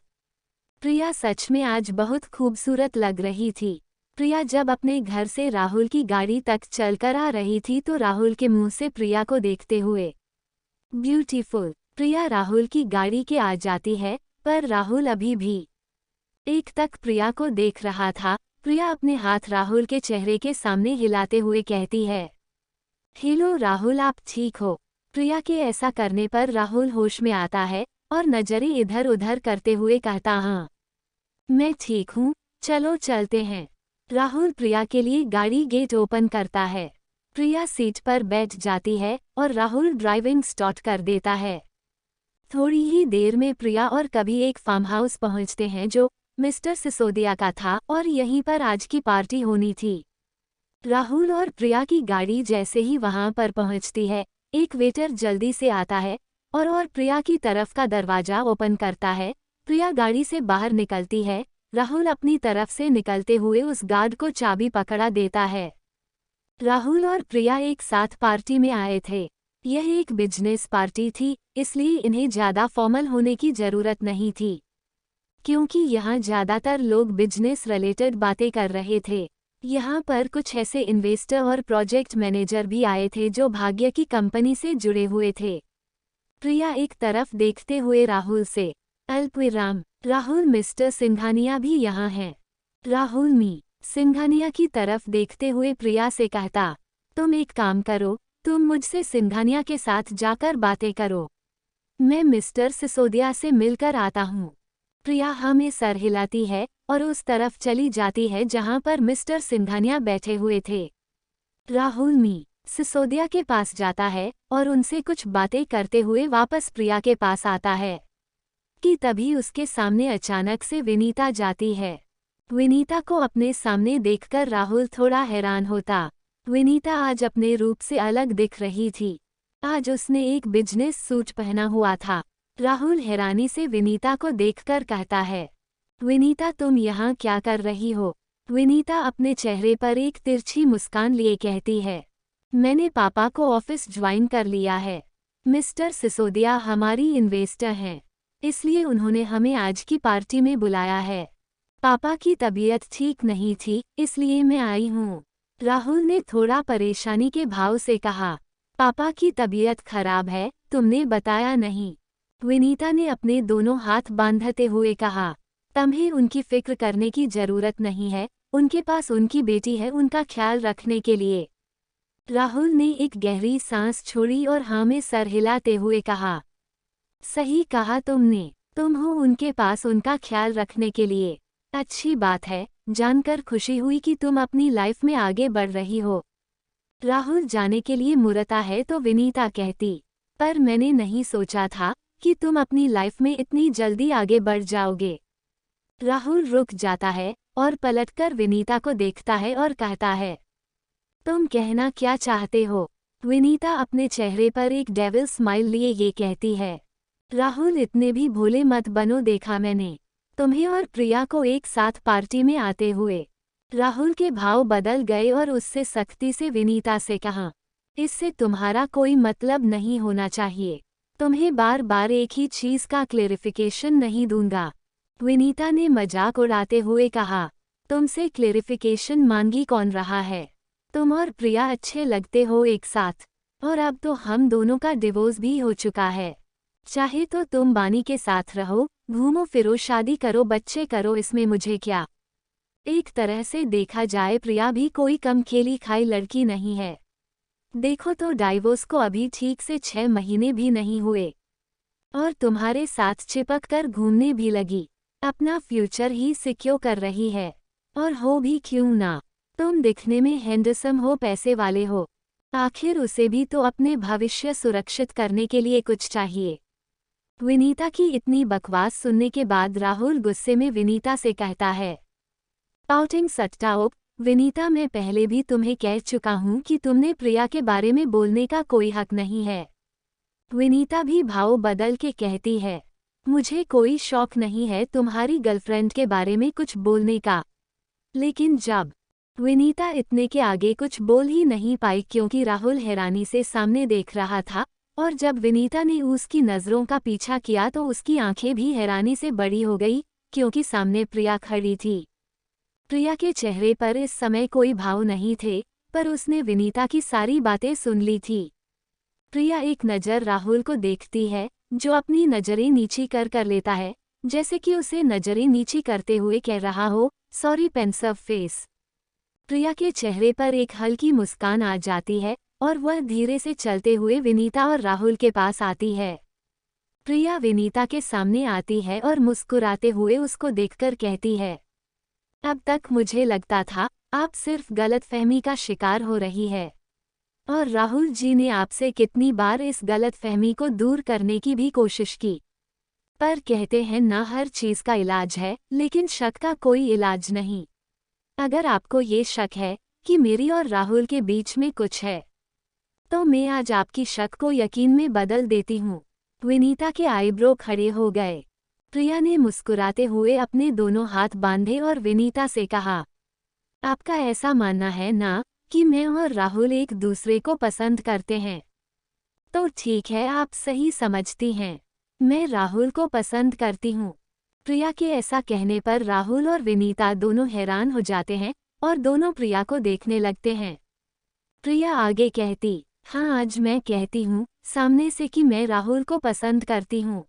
प्रिया सच में आज बहुत खूबसूरत लग रही थी। प्रिया जब अपने घर से राहुल की गाड़ी तक चलकर आ रही थी तो राहुल के मुंह से प्रिया को देखते हुए ब्यूटीफुल प्रिया राहुल की गाड़ी के आ जाती है, पर राहुल अभी भी एक तक प्रिया को देख रहा था। प्रिया अपने हाथ राहुल के चेहरे के सामने हिलाते हुए कहती है, हेलो राहुल, आप ठीक हो? प्रिया के ऐसा करने पर राहुल होश में आता है और नजरें इधर उधर करते हुए कहता, हाँ मैं ठीक हूँ, चलो चलते हैं। राहुल प्रिया के लिए गाड़ी गेट ओपन करता है। प्रिया सीट पर बैठ जाती है और राहुल ड्राइविंग स्टार्ट कर देता है। थोड़ी ही देर में प्रिया और कभी एक फार्म हाउस पहुंचते हैं जो मिस्टर सिसोदिया का था और यहीं पर आज की पार्टी होनी थी। राहुल और प्रिया की गाड़ी जैसे ही वहां पर पहुंचती है, एक वेटर जल्दी से आता है और प्रिया की तरफ का दरवाजा ओपन करता है। प्रिया गाड़ी से बाहर निकलती है। राहुल अपनी तरफ से निकलते हुए उस गार्ड को चाबी पकड़ा देता है। राहुल और प्रिया एक साथ पार्टी में आए थे। यह एक बिजनेस पार्टी थी, इसलिए इन्हें ज्यादा फॉर्मल होने की जरूरत नहीं थी, क्योंकि यहाँ ज्यादातर लोग बिजनेस रिलेटेड बातें कर रहे थे। यहाँ पर कुछ ऐसे इन्वेस्टर और प्रोजेक्ट मैनेजर भी आए थे जो भाग्य की कंपनी से जुड़े हुए थे। प्रिया एक तरफ देखते हुए राहुल से, अल्पविराम, राहुल, मिस्टर सिंघानिया भी यहाँ हैं। राहुल मी सिंघानिया की तरफ देखते हुए प्रिया से कहता, तुम एक काम करो, तुम मुझसे सिंघानिया के साथ जाकर बातें करो, मैं मिस्टर सिसोदिया से मिलकर आता हूँ। प्रिया हमें सर हिलाती है और उस तरफ चली जाती है जहां पर मिस्टर सिंघानिया बैठे हुए थे। राहुल मी सिसोदिया के पास जाता है और उनसे कुछ बातें करते हुए वापस प्रिया के पास आता है कि तभी उसके सामने अचानक से विनीता जाती है। विनीता को अपने सामने देखकर राहुल थोड़ा हैरान होता। विनीता आज अपने रूप से अलग दिख रही थी। आज उसने एक बिजनेस सूट पहना हुआ था। राहुल हैरानी से विनीता को देखकर कहता है, विनीता तुम यहाँ क्या कर रही हो? विनीता अपने चेहरे पर एक तिरछी मुस्कान लिए कहती है, मैंने पापा को ऑफिस ज्वाइन कर लिया है। मिस्टर सिसोदिया हमारी इन्वेस्टर हैं, इसलिए उन्होंने हमें आज की पार्टी में बुलाया है। पापा की तबीयत ठीक नहीं थी, इसलिए मैं आई हूँ। राहुल ने थोड़ा परेशानी के भाव से कहा, पापा की तबीयत खराब है, तुमने बताया नहीं? विनीता ने अपने दोनों हाथ बांधते हुए कहा, तुम्हें उनकी फिक्र करने की जरूरत नहीं है, उनके पास उनकी बेटी है उनका ख्याल रखने के लिए। राहुल ने एक गहरी सांस छोड़ी और हाँ में सर हिलाते हुए कहा, सही कहा तुमने, तुम हो उनके पास उनका ख्याल रखने के लिए। अच्छी बात है, जानकर खुशी हुई कि तुम अपनी लाइफ में आगे बढ़ रही हो। राहुल जाने के लिए मुड़ता है तो विनीता कहती, पर मैंने नहीं सोचा था कि तुम अपनी लाइफ में इतनी जल्दी आगे बढ़ जाओगे। राहुल रुक जाता है और पलटकर विनीता को देखता है और कहता है, तुम कहना क्या चाहते हो? विनीता अपने चेहरे पर एक डेविल स्माइल लिए ये कहती है, राहुल इतने भी भोले मत बनो, देखा मैंने तुम्हें और प्रिया को एक साथ पार्टी में आते हुए। राहुल के भाव बदल गए और उससे सख्ती से विनीता से कहा, इससे तुम्हारा कोई मतलब नहीं होना चाहिए। तुम्हें बार बार एक ही चीज का क्लेरिफिकेशन नहीं दूंगा। विनीता ने मजाक उड़ाते हुए कहा। तुमसे क्लेरिफिकेशन मांगी कौन रहा है? तुम और प्रिया अच्छे लगते हो एक साथ, और अब तो हम दोनों का डिवोर्स भी हो चुका है। चाहे तो तुम बानी के साथ रहो, घूमो फिरो, शादी करो, बच्चे करो, इसमें मुझे क्या। एक तरह से देखा जाए प्रिया भी कोई कम खेली खाई लड़की नहीं है। देखो तो डाइवोर्स को अभी ठीक से 6 महीने भी नहीं हुए, और तुम्हारे साथ चिपक कर घूमने भी लगी। अपना फ्यूचर ही सिक्योर कर रही है, और हो भी क्यों ना। तुम दिखने में हैंडसम हो, पैसे वाले हो, आखिर उसे भी तो अपने भविष्य सुरक्षित करने के लिए कुछ चाहिए। विनीता की इतनी बकवास सुनने के बाद राहुल गुस्से में विनीता से कहता है, पाउटिंग सट्टाओप, विनीता मैं पहले भी तुम्हें कह चुका हूं कि तुमने प्रिया के बारे में बोलने का कोई हक नहीं है। विनीता भी भाव बदल के कहती है, मुझे कोई शौक नहीं है तुम्हारी गर्लफ्रेंड के बारे में कुछ बोलने का। लेकिन जब विनीता इतने के आगे कुछ बोल ही नहीं पाई क्योंकि राहुल हैरानी से सामने देख रहा था, और जब विनीता ने उसकी नज़रों का पीछा किया तो उसकी आंखें भी हैरानी से बड़ी हो गई क्योंकि सामने प्रिया खड़ी थी। प्रिया के चेहरे पर इस समय कोई भाव नहीं थे, पर उसने विनीता की सारी बातें सुन ली थी। प्रिया एक नज़र राहुल को देखती है, जो अपनी नज़रें नीची कर लेता है, जैसे कि उसे नज़रें नीची करते हुए कह रहा हो, सॉरी पेंसिव फेस। प्रिया के चेहरे पर एक हल्की मुस्कान आ जाती है और वह धीरे से चलते हुए विनीता और राहुल के पास आती है। प्रिया विनीता के सामने आती है और मुस्कुराते हुए उसको देखकर कहती है, अब तक मुझे लगता था आप सिर्फ गलतफहमी का शिकार हो रही है, और राहुल जी ने आपसे कितनी बार इस गलतफहमी को दूर करने की भी कोशिश की। पर कहते हैं ना, हर चीज़ का इलाज है, लेकिन शक का कोई इलाज नहीं। अगर आपको ये शक है कि मेरी और राहुल के बीच में कुछ है, तो मैं आज आपकी शक को यकीन में बदल देती हूँ। विनीता के आईब्रो खड़े हो गए। प्रिया ने मुस्कुराते हुए अपने दोनों हाथ बांधे और विनीता से कहा, आपका ऐसा मानना है ना कि मैं और राहुल एक दूसरे को पसंद करते हैं? तो ठीक है, आप सही समझती हैं, मैं राहुल को पसंद करती हूँ। प्रिया के ऐसा कहने पर राहुल और विनीता दोनों हैरान हो जाते हैं और दोनों प्रिया को देखने लगते हैं। प्रिया आगे कहती, हाँ, आज मैं कहती हूँ सामने से कि मैं राहुल को पसंद करती हूँ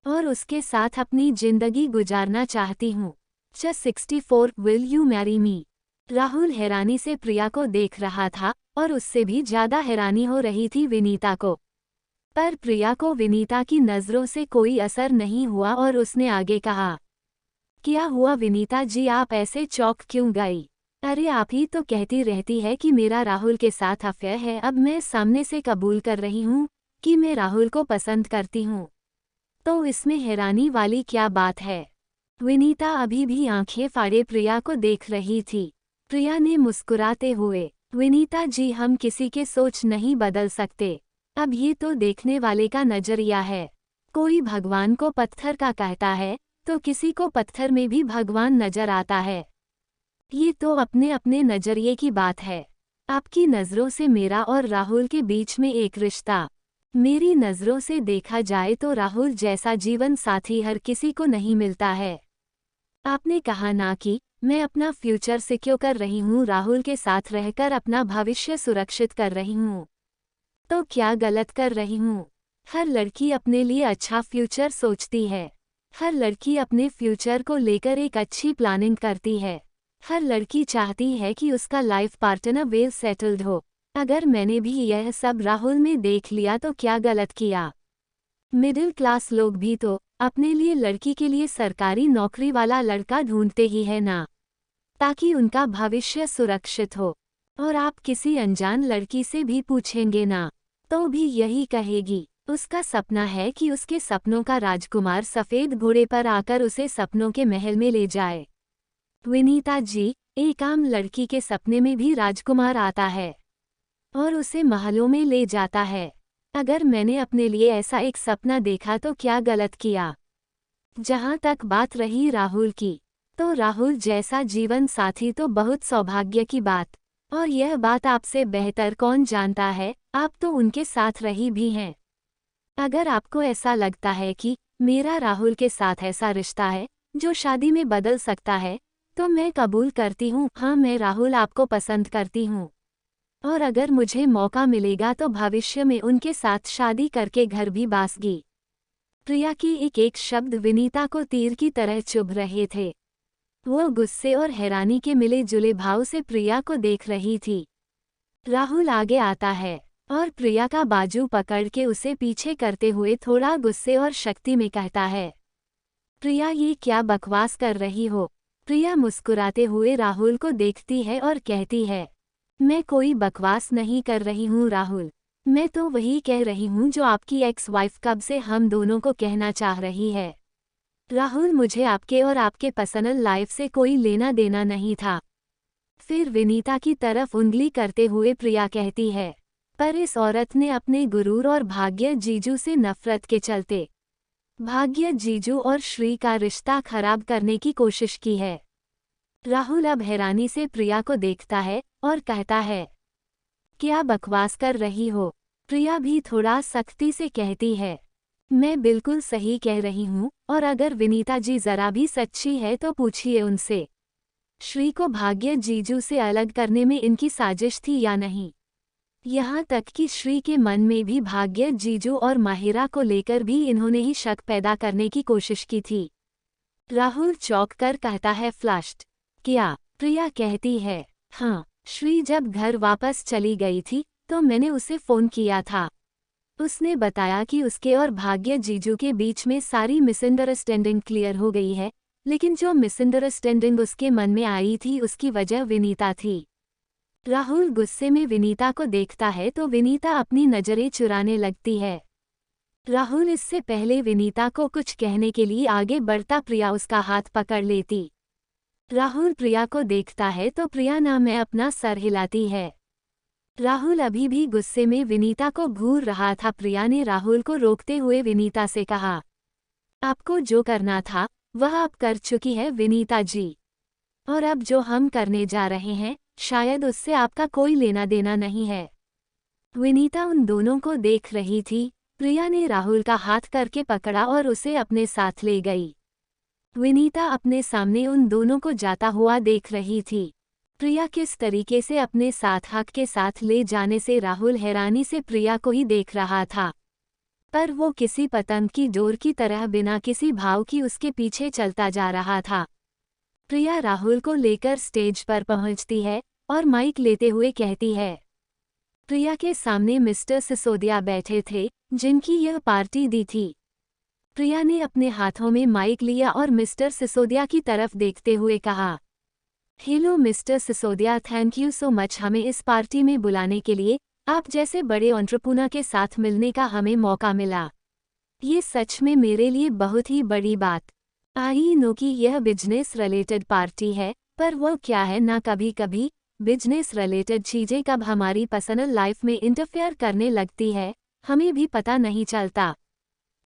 और उसके साथ अपनी जिंदगी गुजारना चाहती हूँ। Just 64, विल यू मैरी मी? राहुल हैरानी से प्रिया को देख रहा था और उससे भी ज्यादा हैरानी हो रही थी विनीता को। पर प्रिया को विनीता की नज़रों से कोई असर नहीं हुआ और उसने आगे कहा, क्या हुआ विनीता जी, आप ऐसे चौंक क्यों गई? अरे आप ही तो कहती रहती है कि मेरा राहुल के साथ अफेयर है, अब मैं सामने से कबूल कर रही हूँ कि मैं राहुल को पसंद करती हूँ, तो इसमें हैरानी वाली क्या बात है? विनीता अभी भी आंखें फाड़े प्रिया को देख रही थी। प्रिया ने मुस्कुराते हुए, विनीता जी, हम किसी के सोच नहीं बदल सकते, अब ये तो देखने वाले का नजरिया है। कोई भगवान को पत्थर का कहता है तो किसी को पत्थर में भी भगवान नजर आता है। ये तो अपने अपने नजरिए की बात है। आपकी नज़रों से मेरा और राहुल के बीच में एक रिश्ता, मेरी नज़रों से देखा जाए तो राहुल जैसा जीवन साथी हर किसी को नहीं मिलता है। आपने कहा ना कि मैं अपना फ्यूचर सिक्योर कर रही हूँ, राहुल के साथ रहकर अपना भविष्य सुरक्षित कर रही हूँ, तो क्या गलत कर रही हूँ? हर लड़की अपने लिए अच्छा फ्यूचर सोचती है, हर लड़की अपने फ्यूचर को लेकर एक अच्छी प्लानिंग करती है, हर लड़की चाहती है कि उसका लाइफ पार्टनर वेल सेटल्ड हो। अगर मैंने भी यह सब राहुल में देख लिया तो क्या गलत किया? मिडिल क्लास लोग भी तो अपने लिए लड़की के लिए सरकारी नौकरी वाला लड़का ढूंढते ही है ना, ताकि उनका भविष्य सुरक्षित हो। और आप किसी अनजान लड़की से भी पूछेंगे ना, तो भी यही कहेगी उसका सपना है कि उसके सपनों का राजकुमार सफ़ेद घोड़े पर आकर उसे सपनों के महल में ले जाए। विनीता जी, एक आम लड़की के सपने में भी राजकुमार आता है और उसे महलों में ले जाता है। अगर मैंने अपने लिए ऐसा एक सपना देखा तो क्या गलत किया? जहाँ तक बात रही राहुल की, तो राहुल जैसा जीवन साथी तो बहुत सौभाग्य की बात, और यह बात आपसे बेहतर कौन जानता है, आप तो उनके साथ रही भी हैं। अगर आपको ऐसा लगता है कि मेरा राहुल के साथ ऐसा रिश्ता है जो शादी में बदल सकता है, तो मैं कबूल करती हूँ। हाँ, मैं राहुल आपको पसंद करती हूँ और अगर मुझे मौका मिलेगा तो भविष्य में उनके साथ शादी करके घर भी बासगी। प्रिया की एक एक शब्द विनीता को तीर की तरह चुभ रहे थे। वो गुस्से और हैरानी के मिले जुले भाव से प्रिया को देख रही थी। राहुल आगे आता है और प्रिया का बाजू पकड़ के उसे पीछे करते हुए थोड़ा गुस्से और शक्ति में कहता है, प्रिया ये क्या बकवास कर रही हो। प्रिया मुस्कुराते हुए राहुल को देखती है और कहती है, मैं कोई बकवास नहीं कर रही हूँ राहुल, मैं तो वही कह रही हूँ जो आपकी एक्स वाइफ कब से हम दोनों को कहना चाह रही है। राहुल, मुझे आपके और आपके पर्सनल लाइफ से कोई लेना देना नहीं था। फिर विनीता की तरफ उंगली करते हुए प्रिया कहती है, पर इस औरत ने अपने गुरूर और भाग्य जीजू से नफरत के चलते भाग्य जीजू और श्री का रिश्ता खराब करने की कोशिश की है। राहुल अब हैरानी से प्रिया को देखता है और कहता है, क्या बकवास कर रही हो। प्रिया भी थोड़ा सख्ती से कहती है, मैं बिल्कुल सही कह रही हूँ और अगर विनीता जी जरा भी सच्ची है तो पूछिए उनसे, श्री को भाग्य जीजू से अलग करने में इनकी साजिश थी या नहीं। यहाँ तक कि श्री के मन में भी भाग्य जीजू और माहिरा को लेकर भी इन्होंने ही शक पैदा करने की कोशिश की थी। राहुल चौंक कर कहता है, फ्लश्ड क्या। प्रिया कहती है, हाँ, श्री जब घर वापस चली गई थी तो मैंने उसे फ़ोन किया था। उसने बताया कि उसके और भाग्य जीजू के बीच में सारी मिसअंडरस्टैंडिंग क्लियर हो गई है, लेकिन जो मिसअंडरस्टैंडिंग उसके मन में आई थी उसकी वजह विनीता थी। राहुल गुस्से में विनीता को देखता है तो विनीता अपनी नज़रें चुराने लगती है। राहुल इससे पहले विनीता को कुछ कहने के लिए आगे बढ़ता प्रिया उसका हाथ पकड़ लेती। राहुल प्रिया को देखता है तो प्रिया ना में अपना सर हिलाती है। राहुल अभी भी गुस्से में विनीता को घूर रहा था। प्रिया ने राहुल को रोकते हुए विनीता से कहा, आपको जो करना था वह आप कर चुकी है विनीता जी, और अब जो हम करने जा रहे हैं शायद उससे आपका कोई लेना देना नहीं है। विनीता उन दोनों को देख रही थी। प्रिया ने राहुल का हाथ करके पकड़ा और उसे अपने साथ ले गई। विनीता अपने सामने उन दोनों को जाता हुआ देख रही थी। प्रिया किस तरीके से अपने साथ हक के साथ ले जाने से राहुल हैरानी से प्रिया को ही देख रहा था, पर वो किसी पतंग की डोर की तरह बिना किसी भाव की उसके पीछे चलता जा रहा था। प्रिया राहुल को लेकर स्टेज पर पहुंचती है और माइक लेते हुए कहती है, प्रिया के सामने मिस्टर सिसोदिया बैठे थे जिनकी यह पार्टी दी थी। प्रिया ने अपने हाथों में माइक लिया और मिस्टर सिसोदिया की तरफ देखते हुए कहा, hello mister Sisodia, thank you so much हमें इस पार्टी में बुलाने के लिए। आप जैसे बड़े एंटरप्रेन्योर के साथ मिलने का हमें मौका मिला, ये सच में मेरे लिए बहुत ही बड़ी बात। आई नो कि यह बिजनेस रिलेटेड पार्टी है, पर वो क्या है ना, कभी कभी बिजनेस रिलेटेड चीज़ें कब हमारी पर्सनल लाइफ में इंटरफेयर करने लगती है हमें भी पता नहीं चलता।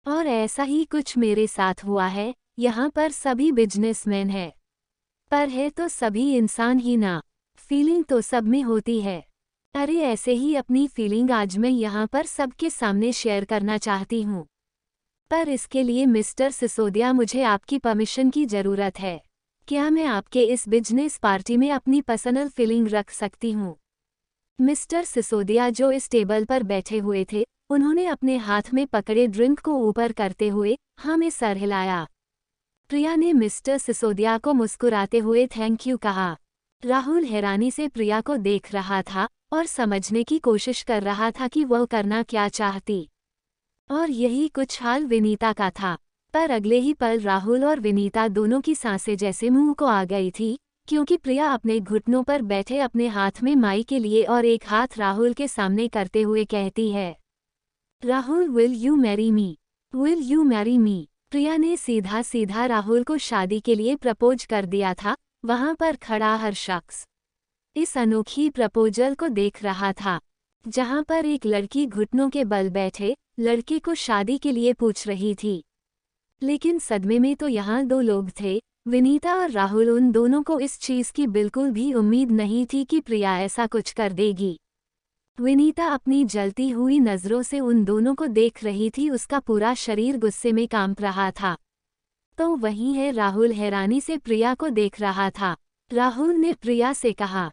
और ऐसा ही कुछ मेरे साथ हुआ है। यहाँ पर सभी बिजनेसमैन हैं, पर है तो सभी इंसान ही ना। फीलिंग तो सब में होती है। अरे ऐसे ही अपनी फीलिंग आज मैं यहाँ पर सबके सामने शेयर करना चाहती हूँ, पर इसके लिए मिस्टर सिसोदिया मुझे आपकी परमिशन की ज़रूरत है। क्या मैं आपके इस बिजनेस पार्टी में अपनी पर्सनल फीलिंग रख सकती हूँ। मिस्टर सिसोदिया जो इस टेबल पर बैठे हुए थे, उन्होंने अपने हाथ में पकड़े ड्रिंक को ऊपर करते हुए हाँ में सर हिलाया। प्रिया ने मिस्टर सिसोदिया को मुस्कुराते हुए थैंक यू कहा। राहुल हैरानी से प्रिया को देख रहा था और समझने की कोशिश कर रहा था कि वह करना क्या चाहती, और यही कुछ हाल विनीता का था। पर अगले ही पल राहुल और विनीता दोनों की सांसें जैसे मुंह को आ गई थी, क्योंकि प्रिया अपने घुटनों पर बैठे अपने हाथ में माई के लिए और एक हाथ राहुल के सामने करते हुए कहती है, Rahul will you marry me, will you marry me. Priya ने सीधा सीधा राहुल को शादी के लिए प्रपोज कर दिया था। वहां पर खड़ा हर शख्स इस अनोखी प्रपोजल को देख रहा था, जहां पर एक लड़की घुटनों के बल बैठे लड़के को शादी के लिए पूछ रही थी। लेकिन सदमे में तो यहाँ दो लोग थे, विनीता और राहुल। उन दोनों को इस चीज़ की बिल्कुल भी उम्मीद नहीं थी कि प्रिया ऐसा कुछ कर देगी। विनीता अपनी जलती हुई नज़रों से उन दोनों को देख रही थी। उसका पूरा शरीर गुस्से में कांप रहा था। तो वहीं है राहुल हैरानी से प्रिया को देख रहा था। राहुल ने प्रिया से कहा,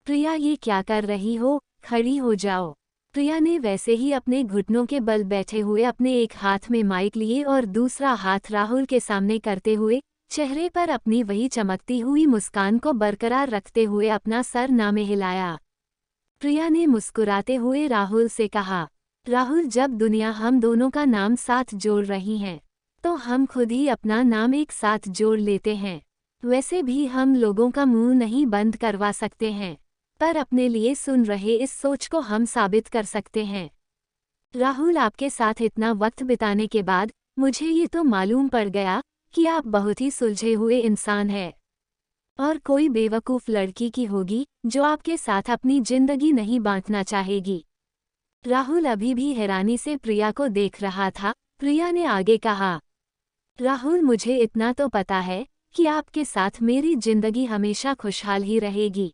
प्रिया ये क्या कर रही हो, खड़ी हो जाओ। प्रिया ने वैसे ही अपने घुटनों के बल बैठे हुए अपने एक हाथ में माइक लिए और दूसरा हाथ राहुल के सामने करते हुए चेहरे पर अपनी वही चमकती हुई मुस्कान को बरकरार रखते हुए अपना सर नामे हिलाया। प्रिया ने मुस्कुराते हुए राहुल से कहा, राहुल जब दुनिया हम दोनों का नाम साथ जोड़ रही है तो हम खुद ही अपना नाम एक साथ जोड़ लेते हैं। वैसे भी हम लोगों का मुंह नहीं बंद करवा सकते हैं, पर अपने लिए सुन रहे इस सोच को हम साबित कर सकते हैं। राहुल आपके साथ इतना वक्त बिताने के बाद मुझे ये तो मालूम पड़ गया कि आप बहुत ही सुलझे हुए इंसान हैं और कोई बेवकूफ़ लड़की की होगी जो आपके साथ अपनी जिंदगी नहीं बांटना चाहेगी। राहुल अभी भी हैरानी से प्रिया को देख रहा था। प्रिया ने आगे कहा, राहुल मुझे इतना तो पता है कि आपके साथ मेरी जिंदगी हमेशा खुशहाल ही रहेगी।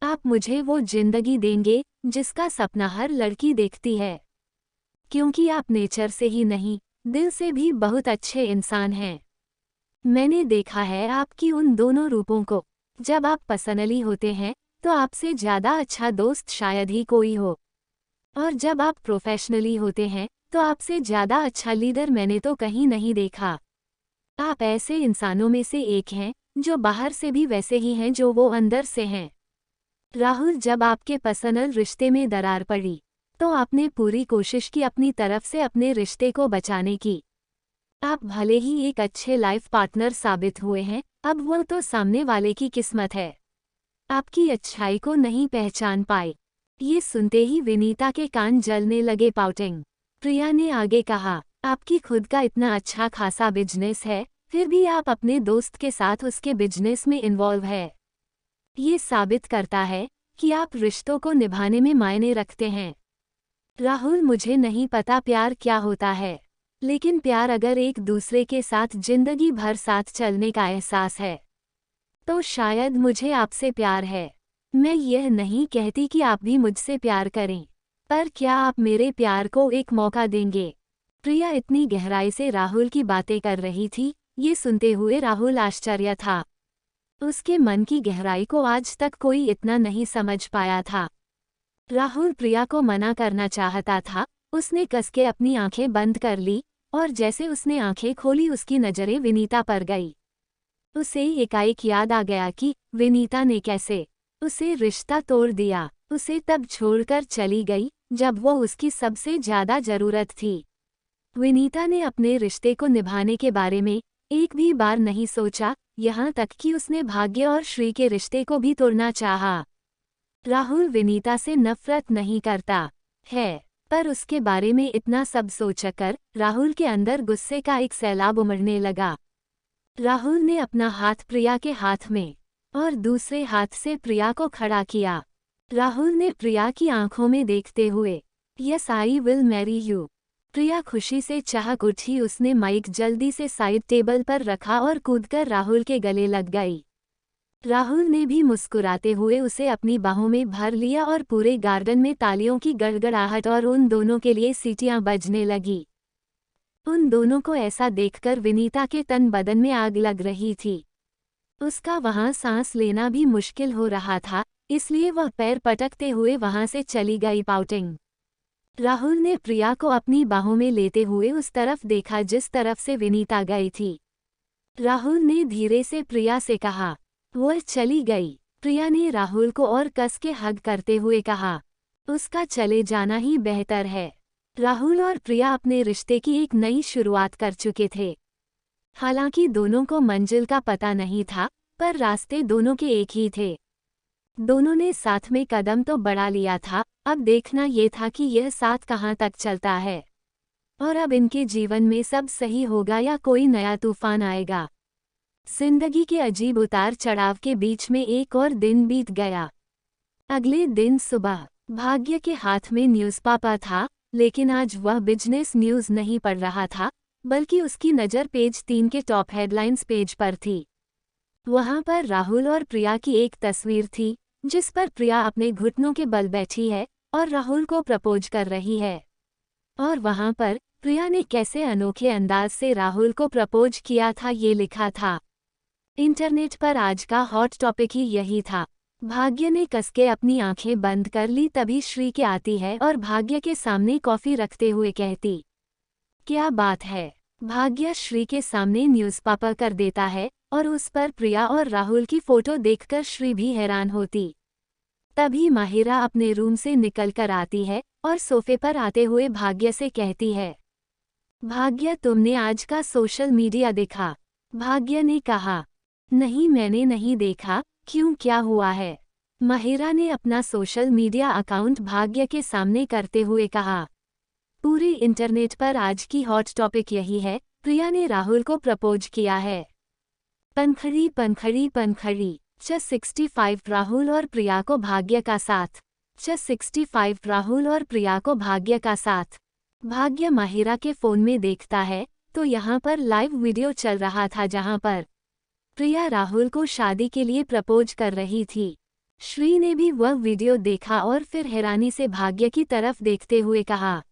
आप मुझे वो जिंदगी देंगे जिसका सपना हर लड़की देखती है, क्योंकि आप नेचर से ही नहीं दिल से भी बहुत अच्छे इंसान हैं। मैंने देखा है आपकी उन दोनों रूपों को। जब आप पर्सनली होते हैं तो आपसे ज़्यादा अच्छा दोस्त शायद ही कोई हो, और जब आप प्रोफेशनली होते हैं तो आपसे ज़्यादा अच्छा लीडर मैंने तो कहीं नहीं देखा। आप ऐसे इंसानों में से एक हैं जो बाहर से भी वैसे ही हैं जो वो अंदर से हैं। राहुल जब आपके पर्सनल रिश्ते में दरार पड़ी तो आपने पूरी कोशिश की अपनी तरफ से अपने रिश्ते को बचाने की। आप भले ही एक अच्छे लाइफ पार्टनर साबित हुए हैं, अब वो तो सामने वाले की किस्मत है। आपकी अच्छाई को नहीं पहचान पाए। ये सुनते ही विनीता के कान जलने लगे। पाउटिंग प्रिया ने आगे कहा, आपकी खुद का इतना अच्छा खासा बिजनेस है, फिर भी आप अपने दोस्त के साथ उसके बिजनेस में इन्वॉल्व है। ये साबित करता है कि आप रिश्तों को निभाने में मायने रखते हैं। राहुल मुझे नहीं पता प्यार क्या होता है, लेकिन प्यार अगर एक दूसरे के साथ जिंदगी भर साथ चलने का एहसास है तो शायद मुझे आपसे प्यार है। मैं यह नहीं कहती कि आप भी मुझसे प्यार करें, पर क्या आप मेरे प्यार को एक मौका देंगे? प्रिया इतनी गहराई से राहुल की बातें कर रही थी। ये सुनते हुए राहुल आश्चर्य था। उसके मन की गहराई को आज तक कोई इतना नहीं समझ पाया था। राहुल प्रिया को मना करना चाहता था। उसने कस के अपनी आंखें बंद कर ली और जैसे उसने आंखें खोली उसकी नज़रें विनीता पर गई। उसे एकाएक याद आ गया कि विनीता ने कैसे उसे रिश्ता तोड़ दिया, उसे तब छोड़कर चली गई जब वो उसकी सबसे ज़्यादा ज़रूरत थी। विनीता ने अपने रिश्ते को निभाने के बारे में एक भी बार नहीं सोचा, यहाँ तक कि उसने भाग्य और श्री के रिश्ते को भी तोड़ना चाहा। राहुल विनीता से नफरत नहीं करता है, पर उसके बारे में इतना सब सोचकर राहुल के अंदर गुस्से का एक सैलाब उमड़ने लगा। राहुल ने अपना हाथ प्रिया के हाथ में और दूसरे हाथ से प्रिया को खड़ा किया। राहुल ने प्रिया की आंखों में देखते हुए, yes I will marry you. Priya खुशी से चहक उठी। उसने माइक जल्दी से साइड टेबल पर रखा और कूदकर राहुल के गले लग गई। राहुल ने भी मुस्कुराते हुए उसे अपनी बाहों में भर लिया और पूरे गार्डन में तालियों की गड़गड़ाहट और उन दोनों के लिए सीटियां बजने लगी। उन दोनों को ऐसा देखकर विनीता के तन बदन में आग लग रही थी। उसका वहां सांस लेना भी मुश्किल हो रहा था, इसलिए वह पैर पटकते हुए वहां से चली गई। पाउटिंग राहुल ने प्रिया को अपनी बाहों में लेते हुए उस तरफ देखा जिस तरफ से विनीता गई थी। राहुल ने धीरे से प्रिया से कहा, वह चली गई। प्रिया ने राहुल को और कस के हग करते हुए कहा, उसका चले जाना ही बेहतर है। राहुल और प्रिया अपने रिश्ते की एक नई शुरुआत कर चुके थे। हालांकि दोनों को मंजिल का पता नहीं था, पर रास्ते दोनों के एक ही थे। दोनों ने साथ में कदम तो बढ़ा लिया था, अब देखना ये था कि यह साथ कहाँ तक चलता है और अब इनके जीवन में सब सही होगा या कोई नया तूफान आएगा। जिंदगी के अजीब उतार चढ़ाव के बीच में एक और दिन बीत गया। अगले दिन सुबह भाग्य के हाथ में न्यूज़पेपर था, लेकिन आज वह बिजनेस न्यूज़ नहीं पढ़ रहा था, बल्कि उसकी नज़र पेज 3 के टॉप हेडलाइंस पेज पर थी। वहां पर राहुल और प्रिया की एक तस्वीर थी, जिस पर प्रिया अपने घुटनों के बल बैठी है और राहुल को प्रपोज कर रही है। और वहां पर प्रिया ने कैसे अनोखे अंदाज से राहुल को प्रपोज किया था ये लिखा था। इंटरनेट पर आज का हॉट टॉपिक ही यही था। भाग्य ने कसके अपनी आंखें बंद कर ली, तभी श्री के आती है और भाग्य के सामने कॉफी रखते हुए कहती, क्या बात है। भाग्य श्री के सामने न्यूज़पेपर कर देता है और उस पर प्रिया और राहुल की फोटो देखकर श्री भी हैरान होती। तभी माहिरा अपने रूम से निकल कर आती है और सोफे पर आते हुए भाग्य से कहती है, भाग्य तुमने आज का सोशल मीडिया देखा? भाग्य ने कहा, नहीं मैंने नहीं देखा, क्यों क्या हुआ है? माहिरा ने अपना सोशल मीडिया अकाउंट भाग्य के सामने करते हुए कहा, पूरे इंटरनेट पर आज की हॉट टॉपिक यही है, प्रिया ने राहुल को प्रपोज किया है। पनखड़ी पनखड़ी पनखड़ी। 65 राहुल और प्रिया को भाग्य का साथ। 65 राहुल और प्रिया को भाग्य का साथ। भाग्य माहिरा के फोन में देखता है तो यहाँ पर लाइव वीडियो चल रहा था जहाँ पर प्रिया राहुल को शादी के लिए प्रपोज कर रही थी। श्री ने भी वह वीडियो देखा और फिर हैरानी से भाग्य की तरफ देखते हुए कहा,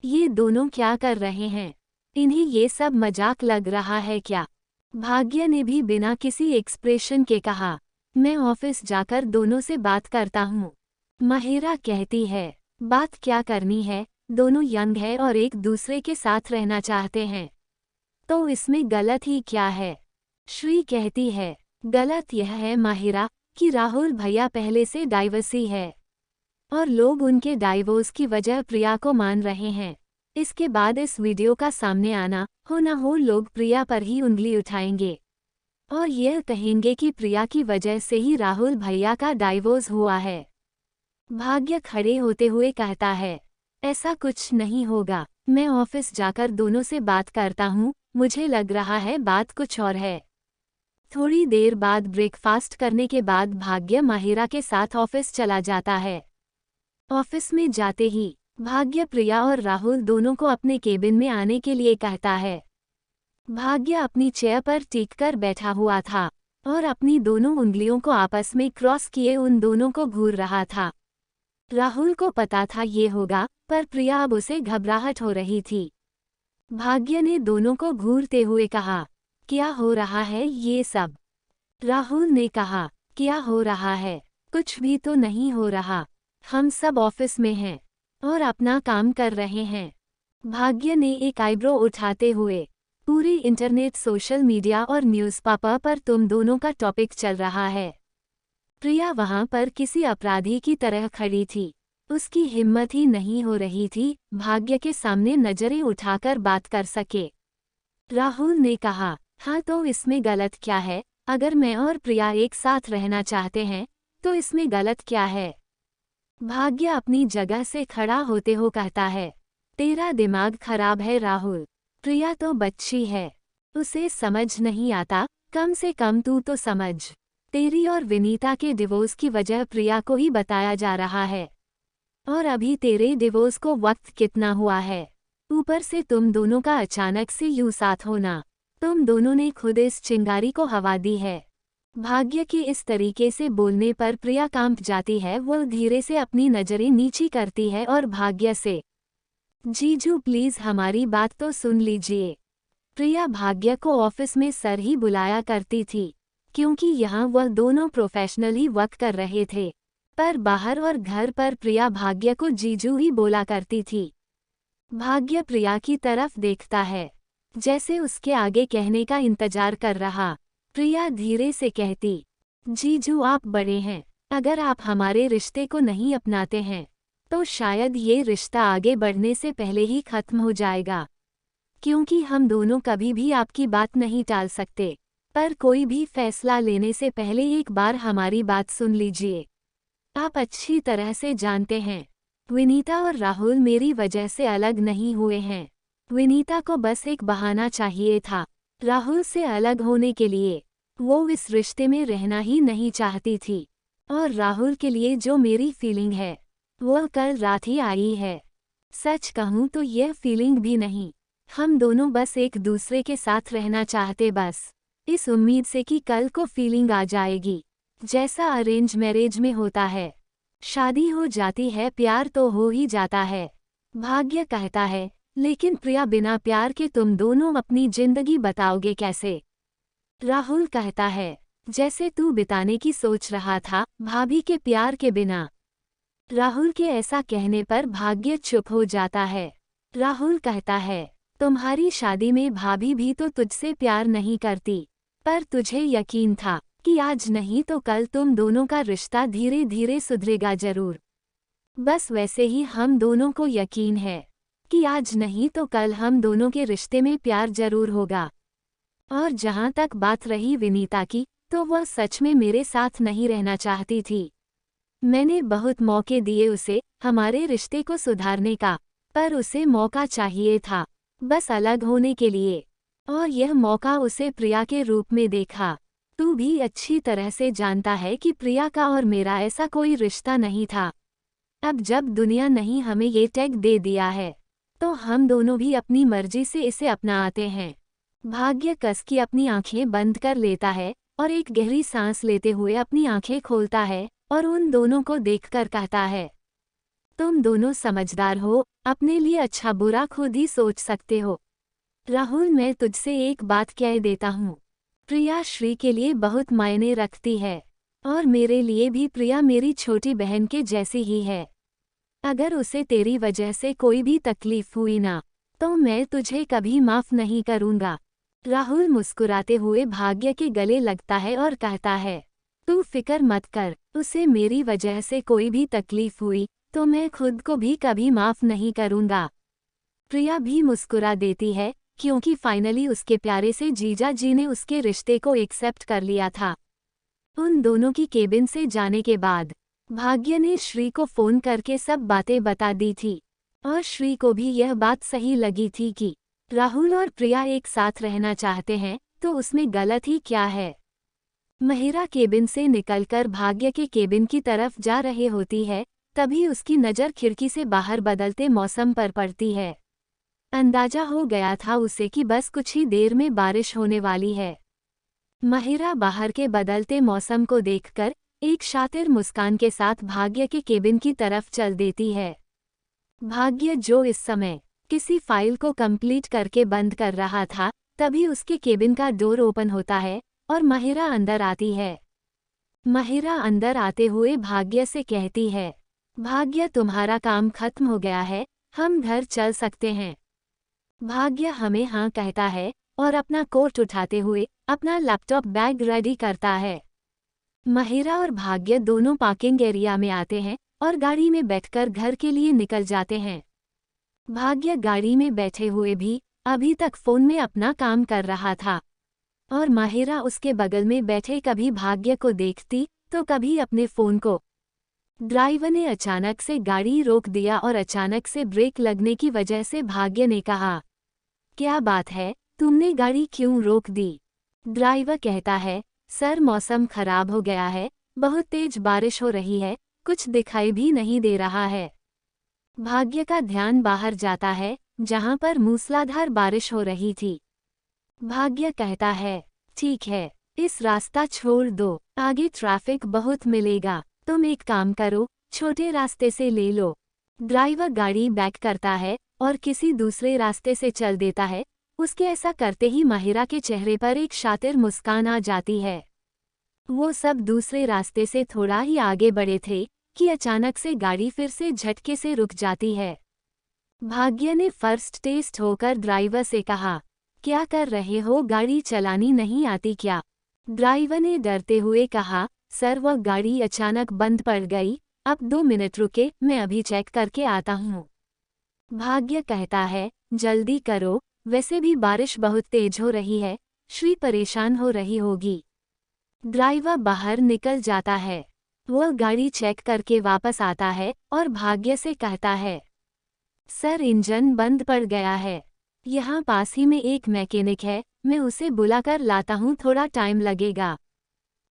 ये दोनों क्या कर रहे हैं? इन्हें ये सब मजाक लग रहा है क्या? भाग्य ने भी बिना किसी एक्सप्रेशन के कहा, मैं ऑफिस जाकर दोनों से बात करता हूँ। माहिरा कहती है, बात क्या करनी है, दोनों यंग है और एक दूसरे के साथ रहना चाहते हैं, तो इसमें गलत ही क्या है? श्री कहती है, गलत यह है माहिरा कि राहुल भैया पहले से डाइवर्सी है और लोग उनके डाइवोर्स की वजह प्रिया को मान रहे हैं। इसके बाद इस वीडियो का सामने आना हो न हो लोग प्रिया पर ही उंगली उठाएंगे और यह कहेंगे कि प्रिया की वजह से ही राहुल भैया का डाइवोर्स हुआ है। भाग्य खड़े होते हुए कहता है, ऐसा कुछ नहीं होगा, मैं ऑफिस जाकर दोनों से बात करता हूँ, मुझे लग रहा है बात कुछ और है। थोड़ी देर बाद ब्रेकफास्ट करने के बाद भाग्य माहिरा के साथ ऑफिस चला जाता है। ऑफिस में जाते ही भाग्य प्रिया और राहुल दोनों को अपने केबिन में आने के लिए कहता है। भाग्य अपनी चेयर पर टिककर बैठा हुआ था और अपनी दोनों उंगलियों को आपस में क्रॉस किए उन दोनों को घूर रहा था। राहुल को पता था ये होगा, पर प्रिया अब उसे घबराहट हो रही थी। भाग्य ने दोनों को घूरते हुए कहा, क्या हो रहा है ये सब? राहुल ने कहा, क्या हो रहा है? कुछ भी तो नहीं हो रहा, हम सब ऑफिस में हैं और अपना काम कर रहे हैं। भाग्य ने एक आईब्रो उठाते हुए, पूरी इंटरनेट सोशल मीडिया और न्यूज़पेपर पर तुम दोनों का टॉपिक चल रहा है। प्रिया वहां पर किसी अपराधी की तरह खड़ी थी, उसकी हिम्मत ही नहीं हो रही थी भाग्य के सामने नजरें उठाकर बात कर सके। राहुल ने कहा, हाँ तो इसमें गलत क्या है? अगर मैं और प्रिया एक साथ रहना चाहते हैं तो इसमें गलत क्या है? भाग्य अपनी जगह से खड़ा होते हो कहता है, तेरा दिमाग खराब है राहुल, प्रिया तो बच्ची है, उसे समझ नहीं आता, कम से कम तू तो समझ। तेरी और विनीता के डिवोर्स की वजह प्रिया को ही बताया जा रहा है और अभी तेरे डिवोर्स को वक्त कितना हुआ है, ऊपर से तुम दोनों का अचानक से यूं साथ होना, तुम दोनों ने खुद इस चिंगारी को हवा दी है। भाग्य के इस तरीके से बोलने पर प्रिया कांप जाती है। वह धीरे से अपनी नजरें नीची करती है और भाग्य से, जीजू प्लीज हमारी बात तो सुन लीजिए। प्रिया भाग्य को ऑफिस में सर ही बुलाया करती थी क्योंकि यहाँ वह दोनों प्रोफेशनल ही वर्क कर रहे थे, पर बाहर और घर पर प्रिया भाग्य को जीजू ही बोला करती थी। भाग्य प्रिया की तरफ देखता है जैसे उसके आगे कहने का इंतजार कर रहा। प्रिया धीरे से कहती, जीजू आप बड़े हैं, अगर आप हमारे रिश्ते को नहीं अपनाते हैं तो शायद ये रिश्ता आगे बढ़ने से पहले ही खत्म हो जाएगा, क्योंकि हम दोनों कभी भी आपकी बात नहीं टाल सकते, पर कोई भी फैसला लेने से पहले एक बार हमारी बात सुन लीजिए। आप अच्छी तरह से जानते हैं विनीता और राहुल मेरी वजह से अलग नहीं हुए हैं। विनीता को बस एक बहाना चाहिए था राहुल से अलग होने के लिए, वो इस रिश्ते में रहना ही नहीं चाहती थी और राहुल के लिए जो मेरी फीलिंग है वह कल रात ही आई है। सच कहूँ तो यह फीलिंग भी नहीं, हम दोनों बस एक दूसरे के साथ रहना चाहते, बस इस उम्मीद से कि कल को फीलिंग आ जाएगी, जैसा अरेंज मैरिज में होता है। शादी हो जाती है, प्यार तो हो ही जाता है, भाग्य कहता है, लेकिन प्रिया बिना प्यार के तुम दोनों अपनी जिंदगी बताओगे कैसे? राहुल कहता है, जैसे तू बिताने की सोच रहा था, भाभी के प्यार के बिना। राहुल के ऐसा कहने पर भाग्य चुप हो जाता है। राहुल कहता है, तुम्हारी शादी में भाभी भी तो तुझसे प्यार नहीं करती, पर तुझे यकीन था कि आज नहीं तो कल तुम दोनों का रिश्ता धीरे धीरे सुधरेगा जरूर। बस वैसे ही हम दोनों को यकीन है कि आज नहीं तो कल हम दोनों के रिश्ते में प्यार जरूर होगा। और जहां तक बात रही विनीता की, तो वह सच में मेरे साथ नहीं रहना चाहती थी। मैंने बहुत मौके दिए उसे हमारे रिश्ते को सुधारने का, पर उसे मौका चाहिए था बस अलग होने के लिए, और यह मौका उसे प्रिया के रूप में देखा। तू भी अच्छी तरह से जानता है कि प्रिया का और मेरा ऐसा कोई रिश्ता नहीं था। अब जब दुनिया नहीं हमें ये टैग दे दिया है, तो हम दोनों भी अपनी मर्जी से इसे अपनाते हैं। भाग्य कस की अपनी आंखें बंद कर लेता है और एक गहरी सांस लेते हुए अपनी आंखें खोलता है और उन दोनों को देखकर कहता है, तुम दोनों समझदार हो, अपने लिए अच्छा बुरा खुद ही सोच सकते हो। राहुल, मैं तुझसे एक बात कह देता हूँ, प्रिया श्री के लिए बहुत मायने रखती है, और मेरे लिए भी प्रिया मेरी छोटी बहन के जैसी ही है। अगर उसे तेरी वजह से कोई भी तकलीफ हुई ना, तो मैं तुझे कभी माफ नहीं करूँगा। राहुल मुस्कुराते हुए भाग्य के गले लगता है और कहता है, तू फिक्र मत कर, उसे मेरी वजह से कोई भी तकलीफ हुई तो मैं खुद को भी कभी माफ नहीं करूँगा। प्रिया भी मुस्कुरा देती है, क्योंकि फाइनली उसके प्यारे से जीजा जी ने उसके रिश्ते को एक्सेप्ट कर लिया था। उन दोनों की केबिन से जाने के बाद भाग्य ने श्री को फ़ोन करके सब बातें बता दी थी, और श्री को भी यह बात सही लगी थी कि राहुल और प्रिया एक साथ रहना चाहते हैं, तो उसमें गलत ही क्या है। महिरा केबिन से निकलकर भाग्य के केबिन की तरफ जा रहे होती है, तभी उसकी नज़र खिड़की से बाहर बदलते मौसम पर पड़ती है। अंदाजा हो गया था उसे कि बस कुछ ही देर में बारिश होने वाली है। महिरा बाहर के बदलते मौसम को देखकर एक शातिर मुस्कान के साथ भाग्य के केबिन की तरफ चल देती है। भाग्य, जो इस समय किसी फाइल को कंप्लीट करके बंद कर रहा था, तभी उसके केबिन का डोर ओपन होता है और महिरा अंदर आती है। महिरा अंदर आते हुए भाग्य से कहती है, भाग्य, तुम्हारा काम खत्म हो गया है, हम घर चल सकते हैं। भाग्य हमें हाँ कहता है और अपना कोट उठाते हुए अपना लैपटॉप बैग रेडी करता है। महिरा और भाग्य दोनों पार्किंग एरिया में आते हैं और गाड़ी में बैठकर घर के लिए निकल जाते हैं। भाग्य गाड़ी में बैठे हुए भी अभी तक फ़ोन में अपना काम कर रहा था, और महिरा उसके बगल में बैठे कभी भाग्य को देखती तो कभी अपने फ़ोन को। ड्राइवर ने अचानक से गाड़ी रोक दिया और अचानक से ब्रेक लगने की वजह से भाग्य ने कहा, क्या बात है, तुमने गाड़ी क्यों रोक दी? ड्राइवर कहता है, सर मौसम खराब हो गया है, बहुत तेज बारिश हो रही है, कुछ दिखाई भी नहीं दे रहा है। भाग्य का ध्यान बाहर जाता है, जहां पर मूसलाधार बारिश हो रही थी। भाग्य कहता है, ठीक है, इस रास्ता छोड़ दो, आगे ट्रैफिक बहुत मिलेगा, तुम एक काम करो, छोटे रास्ते से ले लो। ड्राइवर गाड़ी बैक करता है और किसी दूसरे रास्ते से चल देता है। उसके ऐसा करते ही महिरा के चेहरे पर एक शातिर मुस्कान आ जाती है। वो सब दूसरे रास्ते से थोड़ा ही आगे बढ़े थे कि अचानक से गाड़ी फिर से झटके से रुक जाती है। भाग्य ने फर्स्ट टेस्ट होकर ड्राइवर से कहा, क्या कर रहे हो, गाड़ी चलानी नहीं आती क्या? ड्राइवर ने डरते हुए कहा, सर वह गाड़ी अचानक बंद पड़ गई, अब 2 मिनट रुके, मैं अभी चेक करके आता हूँ। भाग्य कहता है, जल्दी करो, वैसे भी बारिश बहुत तेज हो रही है, श्री परेशान हो रही होगी। ड्राइवर बाहर निकल जाता है। वह गाड़ी चेक करके वापस आता है और भाग्य से कहता है, सर इंजन बंद पड़ गया है, यहाँ पास ही में एक मैकेनिक है, मैं उसे बुलाकर लाता हूँ, थोड़ा टाइम लगेगा।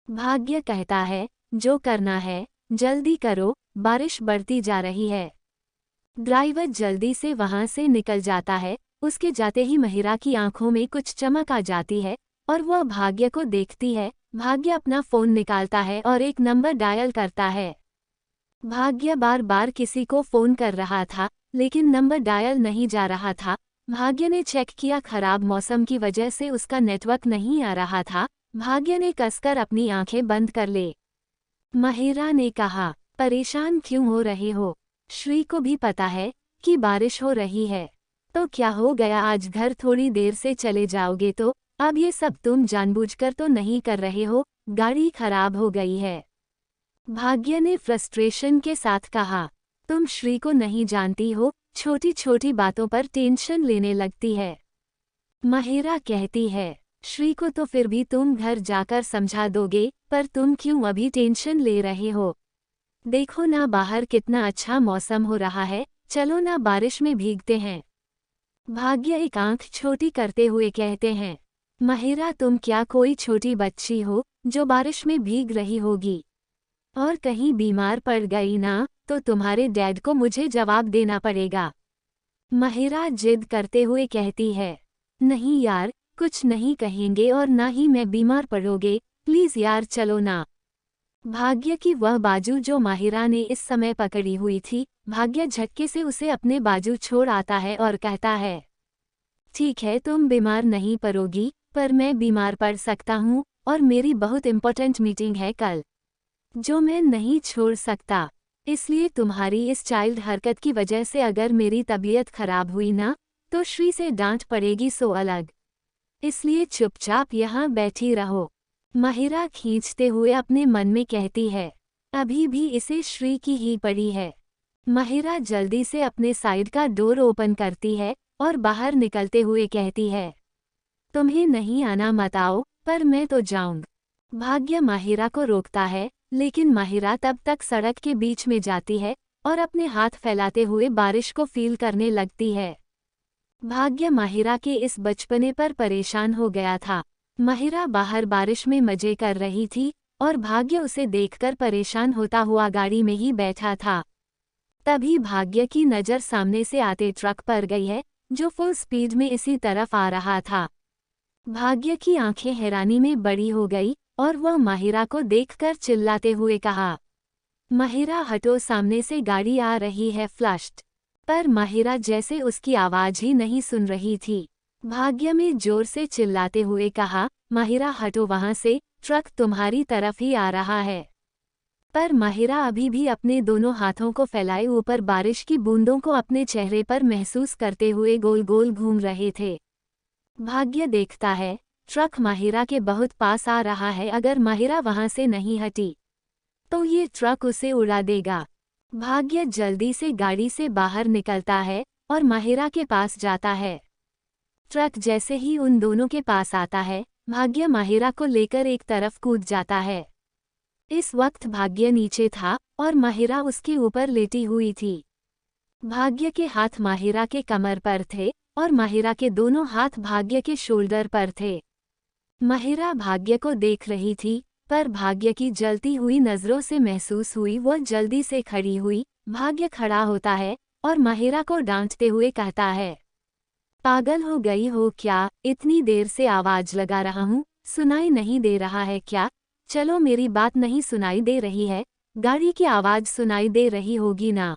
भाग्य कहता है, जो करना है जल्दी करो, बारिश बढ़ती जा रही है। ड्राइवर जल्दी से वहां से निकल जाता है। उसके जाते ही महिरा की आंखों में कुछ चमक आ जाती है और वह भाग्य को देखती है। भाग्य अपना फ़ोन निकालता है और एक नंबर डायल करता है। भाग्य बार बार किसी को फ़ोन कर रहा था, लेकिन नंबर डायल नहीं जा रहा था। भाग्य ने चेक किया, खराब मौसम की वजह से उसका नेटवर्क नहीं आ रहा था। भाग्य ने कसकर अपनी आंखें बंद कर ले। माहिरा ने कहा, परेशान क्यों हो रहे हो? श्री को भी पता है कि बारिश हो रही है, तो क्या हो गया, आज घर थोड़ी देर से चले जाओगे तो? अब ये सब तुम जानबूझकर तो नहीं कर रहे हो, गाड़ी खराब हो गई है। भाग्य ने फ्रस्ट्रेशन के साथ कहा, तुम श्री को नहीं जानती हो, छोटी छोटी बातों पर टेंशन लेने लगती है। माहिरा कहती है, श्री को तो फिर भी तुम घर जाकर समझा दोगे, पर तुम क्यों अभी टेंशन ले रहे हो? देखो ना बाहर कितना अच्छा मौसम हो रहा है, चलो ना बारिश में भीगते हैं। भाग्य एक आंख छोटी करते हुए कहते हैं, माहिरा तुम क्या कोई छोटी बच्ची हो जो बारिश में भीग रही होगी? और कहीं बीमार पड़ गई ना तो तुम्हारे डैड को मुझे जवाब देना पड़ेगा। माहिरा जिद करते हुए कहती है, नहीं यार, कुछ नहीं कहेंगे और ना ही मैं बीमार पड़ोगे, प्लीज यार चलो ना। भाग्य की वह बाजू जो माहिरा ने इस समय पकड़ी हुई थी, भाग्य झटके से उसे अपने बाजू छोड़ आता है और कहता है, ठीक है तुम बीमार नहीं पड़ोगी, पर मैं बीमार पड़ सकता हूँ और मेरी बहुत इम्पोर्टेंट मीटिंग है कल, जो मैं नहीं छोड़ सकता। इसलिए तुम्हारी इस चाइल्ड हरकत की वजह से अगर मेरी तबीयत खराब हुई ना तो श्री से डांट पड़ेगी सो अलग, इसलिए चुपचाप यहाँ बैठी रहो। माहिरा खींचते हुए अपने मन में कहती है, अभी भी इसे श्री की ही पड़ी है। माहिरा जल्दी से अपने साइड का डोर ओपन करती है और बाहर निकलते हुए कहती है, तुम्हें नहीं आना मत आओ, पर मैं तो जाऊंगा। भाग्य माहिरा को रोकता है, लेकिन माहिरा तब तक सड़क के बीच में जाती है और अपने हाथ फैलाते हुए बारिश को फील करने लगती है। भाग्य माहिरा के इस बचपने पर परेशान हो गया था। माहिरा बाहर बारिश में मजे कर रही थी और भाग्य उसे देखकर परेशान होता हुआ गाड़ी में ही बैठा था। तभी भाग्य की नज़र सामने से आते ट्रक पर गई है, जो फुल स्पीड में इसी तरफ आ रहा था। भाग्य की आंखें हैरानी में बड़ी हो गई और वह माहिरा को देखकर चिल्लाते हुए कहा, माहिरा हटो, सामने से गाड़ी आ रही है, फ्लश्ड। पर माहिरा जैसे उसकी आवाज़ ही नहीं सुन रही थी। भाग्य में जोर से चिल्लाते हुए कहा, माहिरा हटो वहाँ से, ट्रक तुम्हारी तरफ ही आ रहा है। पर माहिरा अभी भी अपने दोनों हाथों को फैलाए ऊपर बारिश की बूंदों को अपने चेहरे पर महसूस करते हुए गोल गोल घूम रहे थे। भाग्य देखता है, ट्रक माहिरा के बहुत पास आ रहा है, अगर माहिरा वहाँ से नहीं हटी तो ये ट्रक उसे उड़ा देगा। भाग्य जल्दी से गाड़ी से बाहर निकलता है और माहिरा के पास जाता है। ट्रक जैसे ही उन दोनों के पास आता है, भाग्य माहिरा को लेकर एक तरफ कूद जाता है। इस वक्त भाग्य नीचे था और माहिरा उसके ऊपर लेटी हुई थी। भाग्य के हाथ माहिरा के कमर पर थे और माहिरा के दोनों हाथ भाग्य के शोल्डर पर थे। माहिरा भाग्य को देख रही थी, पर भाग्य की जलती हुई नज़रों से महसूस हुई वह जल्दी से खड़ी हुई। भाग्य खड़ा होता है और माहिरा को डांटते हुए कहता है, पागल हो गई हो क्या? इतनी देर से आवाज़ लगा रहा हूँ, सुनाई नहीं दे रहा है क्या? चलो मेरी बात नहीं सुनाई दे रही है, गाड़ी की आवाज़ सुनाई दे रही होगी ना?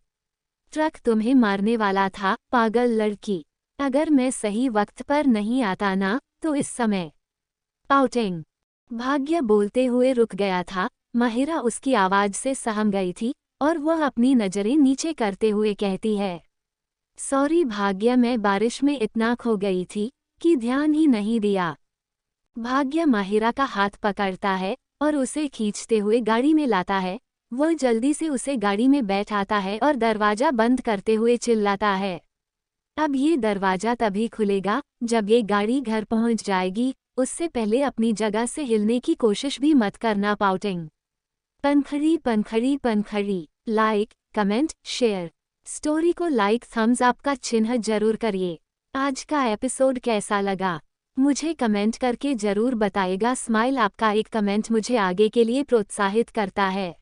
ट्रक तुम्हें मारने वाला था, पागल लड़की। अगर मैं सही वक्त पर नहीं आता ना तो इस समय पाउटिंग। भाग्य बोलते हुए रुक गया था। माहिरा उसकी आवाज़ से सहम गई थी और वह अपनी नज़रें नीचे करते हुए कहती है, सॉरी भाग्य, मैं बारिश में इतना खो गई थी कि ध्यान ही नहीं दिया। भाग्य माहिरा का हाथ पकड़ता है और उसे खींचते हुए गाड़ी में लाता है। वह जल्दी से उसे गाड़ी में बैठाता है और दरवाज़ा बंद करते हुए चिल्लाता है, अब ये दरवाज़ा तभी खुलेगा जब ये गाड़ी घर पहुंच जाएगी, उससे पहले अपनी जगह से हिलने की कोशिश भी मत करना, पाउटिंग। पनखड़ी पनखड़ी पनखड़ी। Like, comment, share. स्टोरी को लाइक, थम्स अप का चिन्ह जरूर करिए। आज का एपिसोड कैसा लगा मुझे कमेंट करके जरूर बताइएगा। स्माइल आपका एक कमेंट मुझे आगे के लिए प्रोत्साहित करता है।